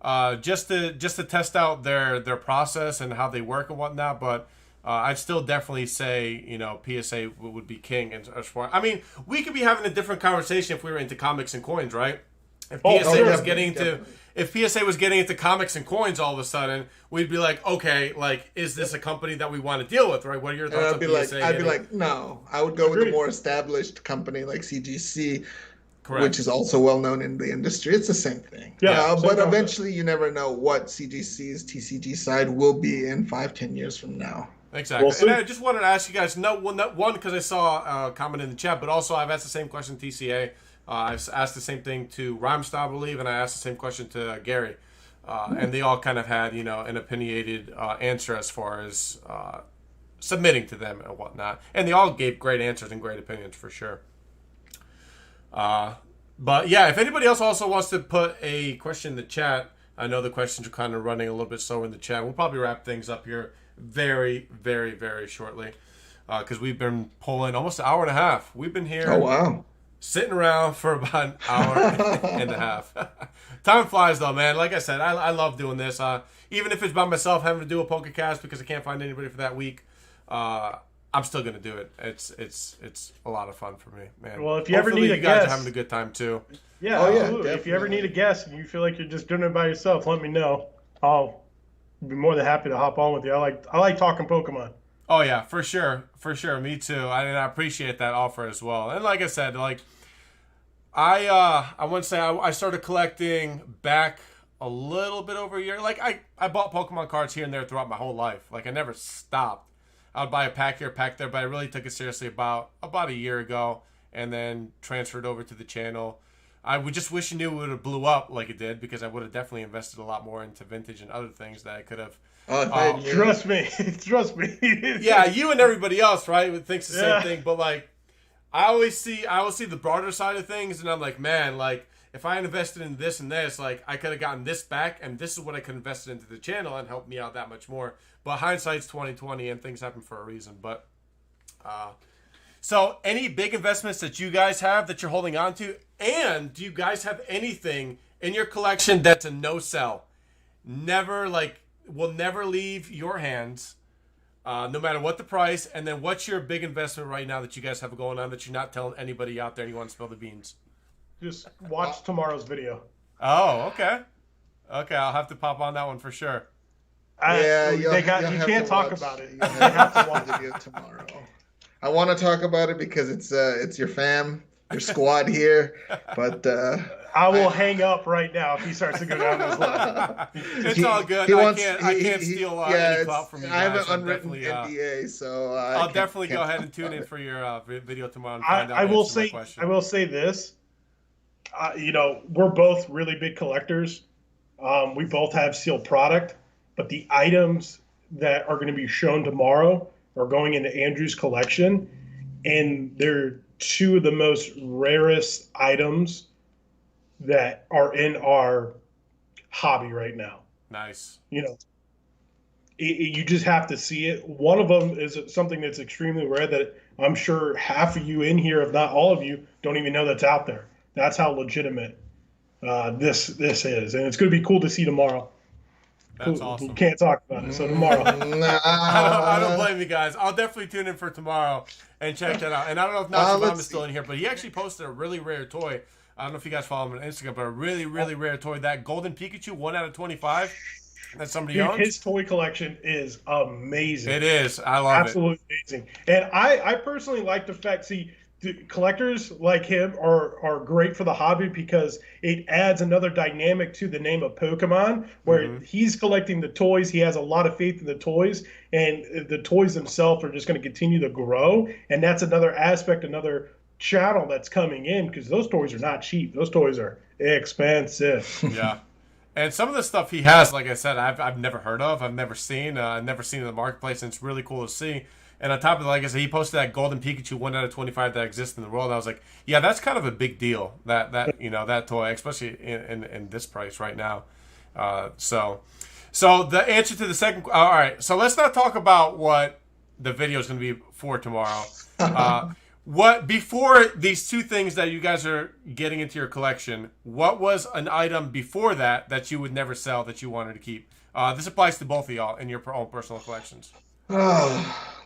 just to test out their process and how they work and whatnot. But I'd still definitely say PSA would be king as far. I mean, we could be having a different conversation if we were into comics and coins, right? If PSA was getting into if PSA was getting into comics and coins all of a sudden, we'd be like, okay, like, is this a company that we want to deal with, right? What are your thoughts on PSA? I'd be like, no. I would go with a more established company like CGC, which is also well known in the industry. It's the same thing. But eventually, you never know what CGC's TCG side will be in 5-10 years from now. Exactly. And I just wanted to ask you guys, one, because I saw a comment in the chat, but also I've asked the same question to TCA. I've asked the same thing to Rhymestyle, I believe, and I asked the same question to Gary. And they all kind of had, an opinionated answer as far as submitting to them and whatnot. And they all gave great answers and great opinions for sure. But yeah, if anybody else also wants to put a question in the chat, I know the questions are kind of running a little bit slower in the chat. We'll probably wrap things up here very, very, very shortly. because we've been pulling almost an hour and a half. We've been here. Oh, wow. Sitting around for about an hour and a half. Time flies, though, man. Like I said, I love doing this. Even if it's by myself having to do a Pokecast because I can't find anybody for that week, I'm still gonna do it. It's a lot of fun for me, man. Well, if you Hopefully ever need a you guys guest, are having a good time too. Yeah, Oh, yeah, absolutely. If you ever definitely. need a guest and you feel like you're just doing it by yourself, let me know. I'll be more than happy to hop on with you. I like talking Pokemon. Oh yeah, for sure. Me too. I appreciate that offer as well. And like I said, like I want to say I started collecting back a little bit over a year. Like I bought Pokemon cards here and there throughout my whole life. Like I never stopped. I would buy a pack here, pack there, but I really took it seriously about a year ago, and then transferred over to the channel. I would just wish you knew it would have blew up like it did, because I would have definitely invested a lot more into vintage and other things that I could have. Oh, if I had knew- Trust me. Trust me. Yeah, you and everybody else, right, would thinks the Yeah. same thing. But like, I always see the broader side of things, and I'm like, man, like if I had invested in this and this, like I could have gotten this back, and this is what I could invest into the channel and helped me out that much more. But hindsight's 20/20, and things happen for a reason. But so any big investments that you guys have that you're holding on to, and do you guys have anything in your collection that's a no sell, will never leave your hands, no matter what the price? And then what's your big investment right now that you guys have going on that you're not telling anybody out there and you want to spill the beans? Just watch tomorrow's video. Oh, okay. Okay, I'll have to pop on that one for sure. Yeah, you you'll have can't to talk watch- about it. You'll have to watch the video tomorrow. I want to talk about it because it's your fam, your squad here, but I will hang up right now if he starts to go down those lines. It's all good. I can't steal any clout from you guys. I have an so unwritten definitely, NDA, so I'll definitely go ahead and tune in for your video tomorrow and find out. I will answer my say question. I will say this. We're both really big collectors. We both have sealed product, but the items that are going to be shown tomorrow are going into Andrew's collection, and they're two of the most rarest items that are in our hobby right now. Nice. You just have to see it. One of them is something that's extremely rare that I'm sure half of you in here, if not all of you, don't even know that's out there. That's how legitimate this is, and it's going to be cool to see tomorrow. That's We awesome. can't talk about it, so tomorrow. I don't blame you guys. I'll definitely tune in for tomorrow and check that out. And I don't know if Nacho let's is still in here, but he actually posted a really rare toy. I don't know if you guys follow him on Instagram, but a really, really rare toy. That Golden Pikachu, 1 out of 25. That somebody Dude, owns. his toy collection is amazing. It is. I love Absolutely amazing. And I personally like the fact, see, the collectors like him are great for the hobby because it adds another dynamic to the name of Pokemon, where he's collecting the toys. He has a lot of faith in the toys, and the toys themselves are just going to continue to grow. And that's another aspect, another channel that's coming in, because those toys are not cheap. Those toys are expensive. it. Yeah. And some of the stuff he has, like I said, I've never heard of. I've never seen. Never seen in the marketplace, and it's really cool to see. And on top of it, like I said, he posted that Golden Pikachu 1 out of 25 that exists in the world. And I was like, yeah, that's kind of a big deal. That that toy, especially in this price right now. So the answer to the second. All right. So let's not talk about what the video is going to be for tomorrow. What before these two things that you guys are getting into your collection? What was an item before that you would never sell that you wanted to keep? This applies to both of y'all in your own personal collections.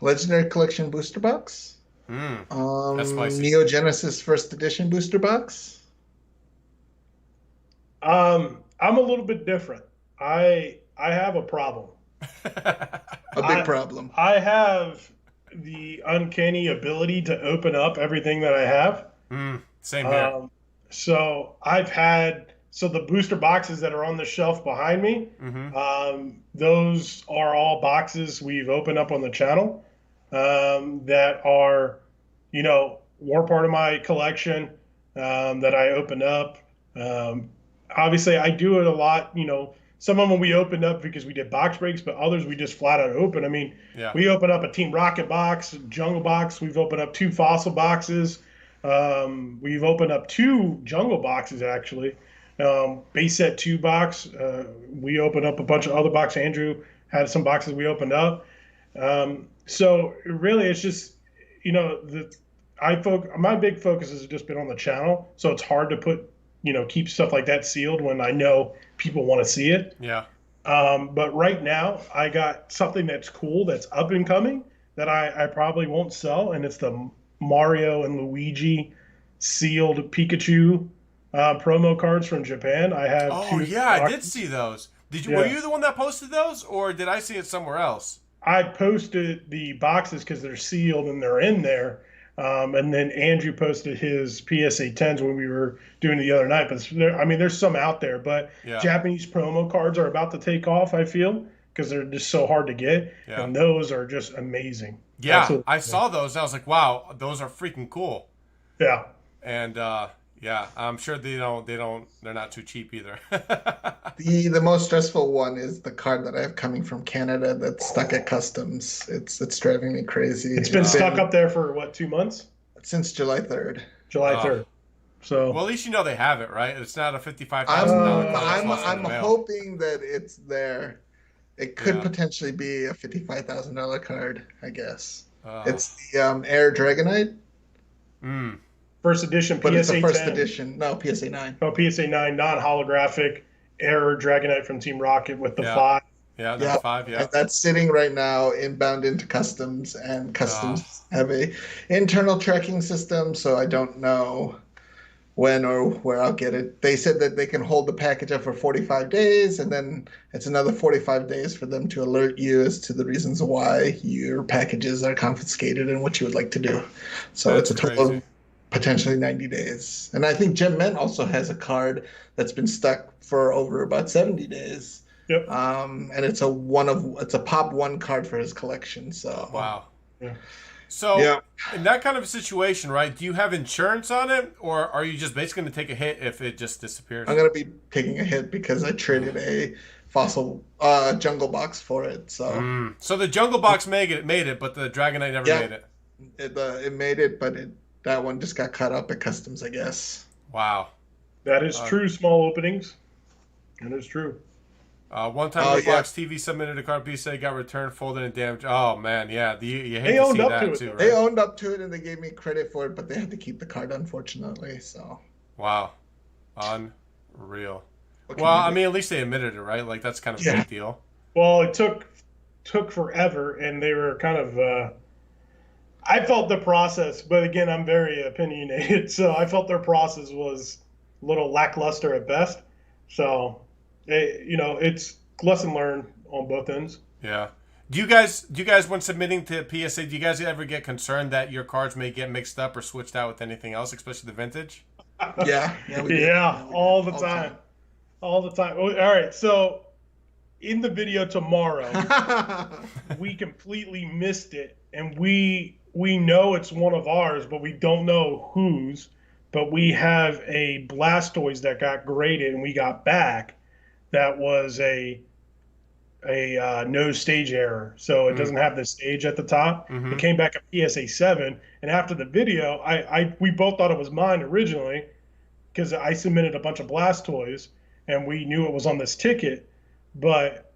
Legendary Collection Booster Box. That's spicy. Neo Genesis First Edition Booster Box. I'm a little bit different. I have a problem. A big problem. I have the uncanny ability to open up everything that I have. Same here. So the booster boxes that are on the shelf behind me, those are all boxes we've opened up on the channel that are, were part of my collection that I opened up. Obviously, I do it a lot. Some of them we opened up because we did box breaks, but others we just flat out open. I mean, we opened up a Team Rocket box, Jungle box. We've opened up 2 Fossil boxes. We've opened up 2 Jungle boxes, actually. Base set 2 box. We opened up a bunch of other boxes. Andrew had some boxes we opened up. So really, it's just my big focus has just been on the channel. So it's hard to keep stuff like that sealed when I know people want to see it. Yeah. But right now, I got something that's cool, that's up and coming, that I probably won't sell, and it's the Mario and Luigi sealed Pikachu promo cards from Japan. I have Oh two. yeah, I did see those. Did you? Yeah. Were you the one that posted those, or did I see it somewhere else? I posted the boxes because they're sealed and they're in there. And then Andrew posted his PSA 10s when we were doing it the other night. But there's some out there. But Yeah. Japanese promo cards are about to take off, I feel, because they're just so hard to get. Yeah. And those are just amazing. Yeah, Absolutely. I saw those. I was like, wow, those are freaking cool. Yeah. And yeah, I'm sure they're not too cheap either. The most stressful one is the card that I have coming from Canada that's stuck at customs. It's driving me crazy. It's been stuck up there for what, 2 months? Since July 3rd. July 3rd. So well, at least you know they have it, right? It's not a $55,000 card. I'm hoping that it's there. It could Yeah. potentially be a $55,000 card, I guess. It's the Air Dragonite, first edition but PSA it's the first 10. edition. No, PSA 9. Oh, PSA 9 non-holographic Air Dragonite from Team Rocket with the Yeah. 5. Yeah, number 5, yeah. And that's sitting right now inbound into customs, and customs have a internal tracking system, so I don't know when or where I'll get it. They said that they can hold the package up for 45 days, and then it's another 45 days for them to alert you as to the reasons why your packages are confiscated and what you would like to do. So That's it's a total crazy. of potentially 90 days. And I think Gem Mint also has a card that's been stuck for over about 70 days. Yep. And it's a pop 1 card for his collection. So Wow. Yeah. So Yeah. in that kind of a situation, right, do you have insurance on it, or are you just basically going to take a hit if it just disappears? I'm gonna be taking a hit because I traded a fossil jungle box for it. So So the Jungle Box made it, but the Dragonite never Yeah. made it. it made it, but that one just got caught up at customs, I guess. Wow. That is true, small openings. That is true. One time, Lootbox TV submitted a card PSA, got returned, folded, and damaged. Oh man, yeah, you hate They to owned see up that to it, too, though. right? They owned up to it and they gave me credit for it, but they had to keep the card, unfortunately. So Wow, unreal. what can Well, you I do? mean, at least they admitted it, right? Like that's kind of a Yeah. big deal. Well, it took forever, and they were kind of. I felt the process, but again, I'm very opinionated, so I felt their process was a little lackluster at best. So, it's lesson learned on both ends. Yeah. Do you guys, when submitting to PSA, do you guys ever get concerned that your cards may get mixed up or switched out with anything else, especially the vintage? Yeah, we do. Yeah, we do. all the time. All the time. All right, so in the video tomorrow, we completely missed it, and we know it's one of ours, but we don't know whose. But we have a Blastoise that got graded and we got back. That was a no stage error, so it doesn't have the stage at the top. It came back a PSA 7, and after the video, we both thought it was mine originally because I submitted a bunch of Blastoise and we knew it was on this ticket, but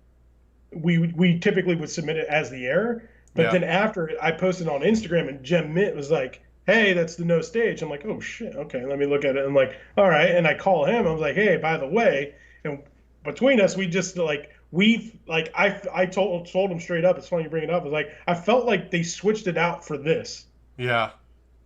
we typically would submit it as the error. But then after I posted on Instagram, and Gem Mint was like, hey, that's the no stage. I'm like, oh shit, okay, let me look at it. I'm like, all right, and I call him. I was like, hey, by the way, and between us, we just I told him straight up. It's funny you bring it up. I was like, I felt like they switched it out for this. Yeah.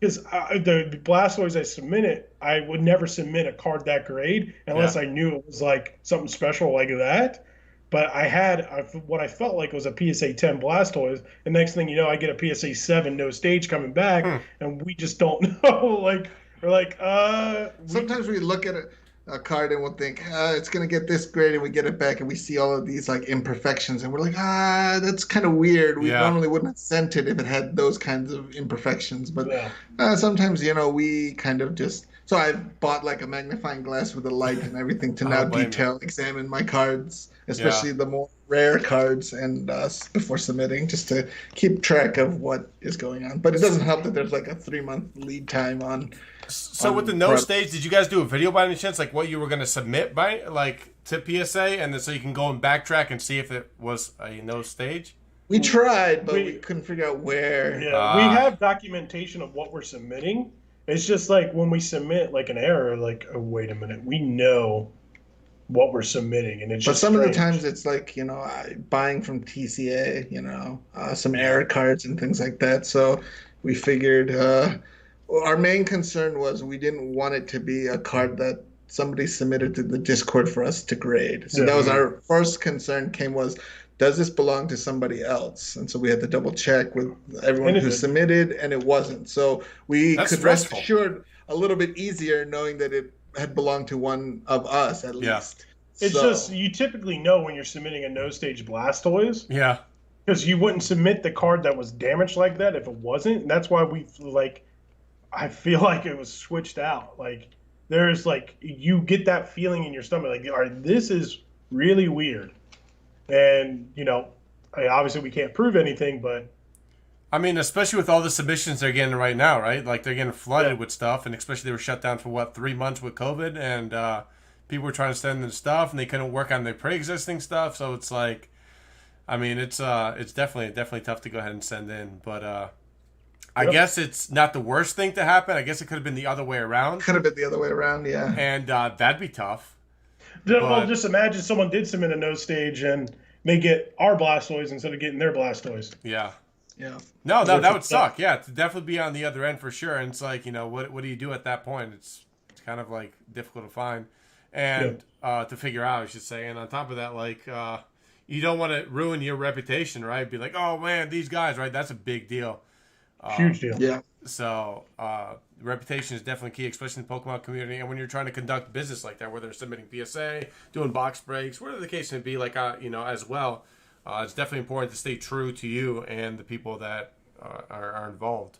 Because the Blastoise I submitted, I would never submit a card that grade unless I knew it was like something special like that. But I had what I felt like was a PSA 10 Blastoise. And next thing you know, I get a PSA 7 no stage coming back, and we just don't know. Sometimes we look at a card and we'll think, it's going to get this grade, and we get it back and we see all of these like imperfections, and we're like, that's kind of weird. We normally wouldn't have sent it if it had those kinds of imperfections. But sometimes, we kind of just... So I bought like a magnifying glass with a light and everything to now examine my cards, especially the more rare cards, and before submitting, just to keep track of what is going on. But it doesn't help that there's like a 3-month lead time on. So with the no stage, did you guys do a video by any chance, like what you were going to submit by, like to PSA, and then so you can go and backtrack and see if it was a no stage? We tried, but we couldn't figure out where. Yeah, we have documentation of what we're submitting. It's just like when we submit like an error, like, oh, wait a minute, we know what we're submitting, and it's But just some of the strange. times it's like, buying from TCA, some error cards and things like that. So we figured our main concern was we didn't want it to be a card that somebody submitted to the Discord for us to grade. So that was our first concern does this belong to somebody else? And so we had to double check with everyone who submitted, and it wasn't. So we could rest assured a little bit easier knowing that it had belonged to one of us at least. It's just, you typically know when you're submitting a no-stage Blastoise. Yeah. Because you wouldn't submit the card that was damaged like that if it wasn't. And that's why I feel like it was switched out. Like, there's you get that feeling in your stomach, like, all right, this is really weird. And, obviously we can't prove anything, but. I mean, especially with all the submissions they're getting right now, right? Like, they're getting flooded with stuff, and especially they were shut down for, 3 months with COVID, and people were trying to send in stuff, and they couldn't work on their pre-existing stuff, so it's like, I mean, it's definitely tough to go ahead and send in, but I guess it's not the worst thing to happen. I guess it could have been the other way around. Could have been the other way around, yeah. And that'd be tough. Well, just imagine someone did submit a no stage and they get our Blastoise instead of getting their Blastoise. Yeah. Yeah. No, that would suck. Yeah, to definitely be on the other end for sure. And it's like, what do you do at that point? It's kind of like difficult to find and to figure out, I should say. And on top of that, like, you don't want to ruin your reputation, right? Be like, oh man, these guys, right? That's a big deal. Huge deal. Yeah. So reputation is definitely key, especially in the Pokemon community. And when you're trying to conduct business like that, whether they're submitting PSA, doing box breaks, whatever the case may be, like as well, it's definitely important to stay true to you and the people that are involved.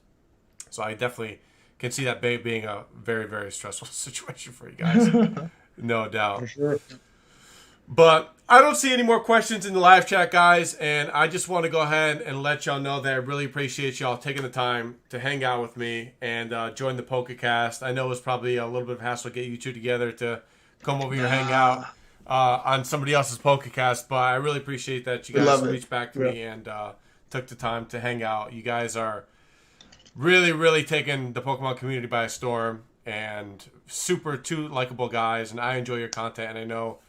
So I definitely can see that being a very, very stressful situation for you guys. No doubt. For sure. But I don't see any more questions in the live chat, guys, and I just want to go ahead and let y'all know that I really appreciate y'all taking the time to hang out with me and join the Pokecast. I know it was probably a little bit of a hassle to get you two together to come over here and hang out on somebody else's Pokecast, but I really appreciate that you guys reached back to me and took the time to hang out. You guys are really, really taking the Pokemon community by storm and two likable guys, and I enjoy your content, and I know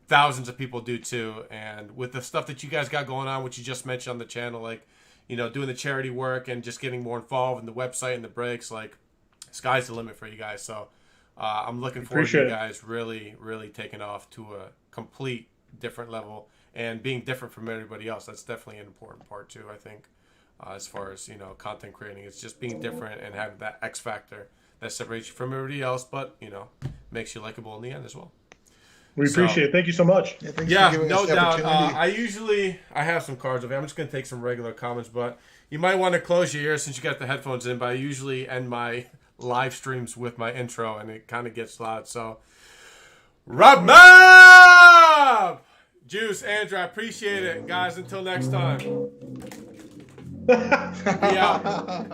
thousands of people do too. And with the stuff that you guys got going on, which you just mentioned on the channel, like, doing the charity work and just getting more involved in the website and the breaks, like, sky's the limit for you guys. So I'm looking forward to you guys really, really taking off to a complete different level and being different from everybody else. That's definitely an important part too, I think, as far as, content creating. It's just being different and having that X factor that separates you from everybody else, but, makes you likable in the end as well. We appreciate it. Thank you so much. Yeah, no doubt. I have some cards over here. I'm just going to take some regular comments, but you might want to close your ears since you got the headphones in, but I usually end my live streams with my intro, and it kind of gets loud. So, Rob Mob! Juice, Andrew, I appreciate it. Guys, until next time. Yeah.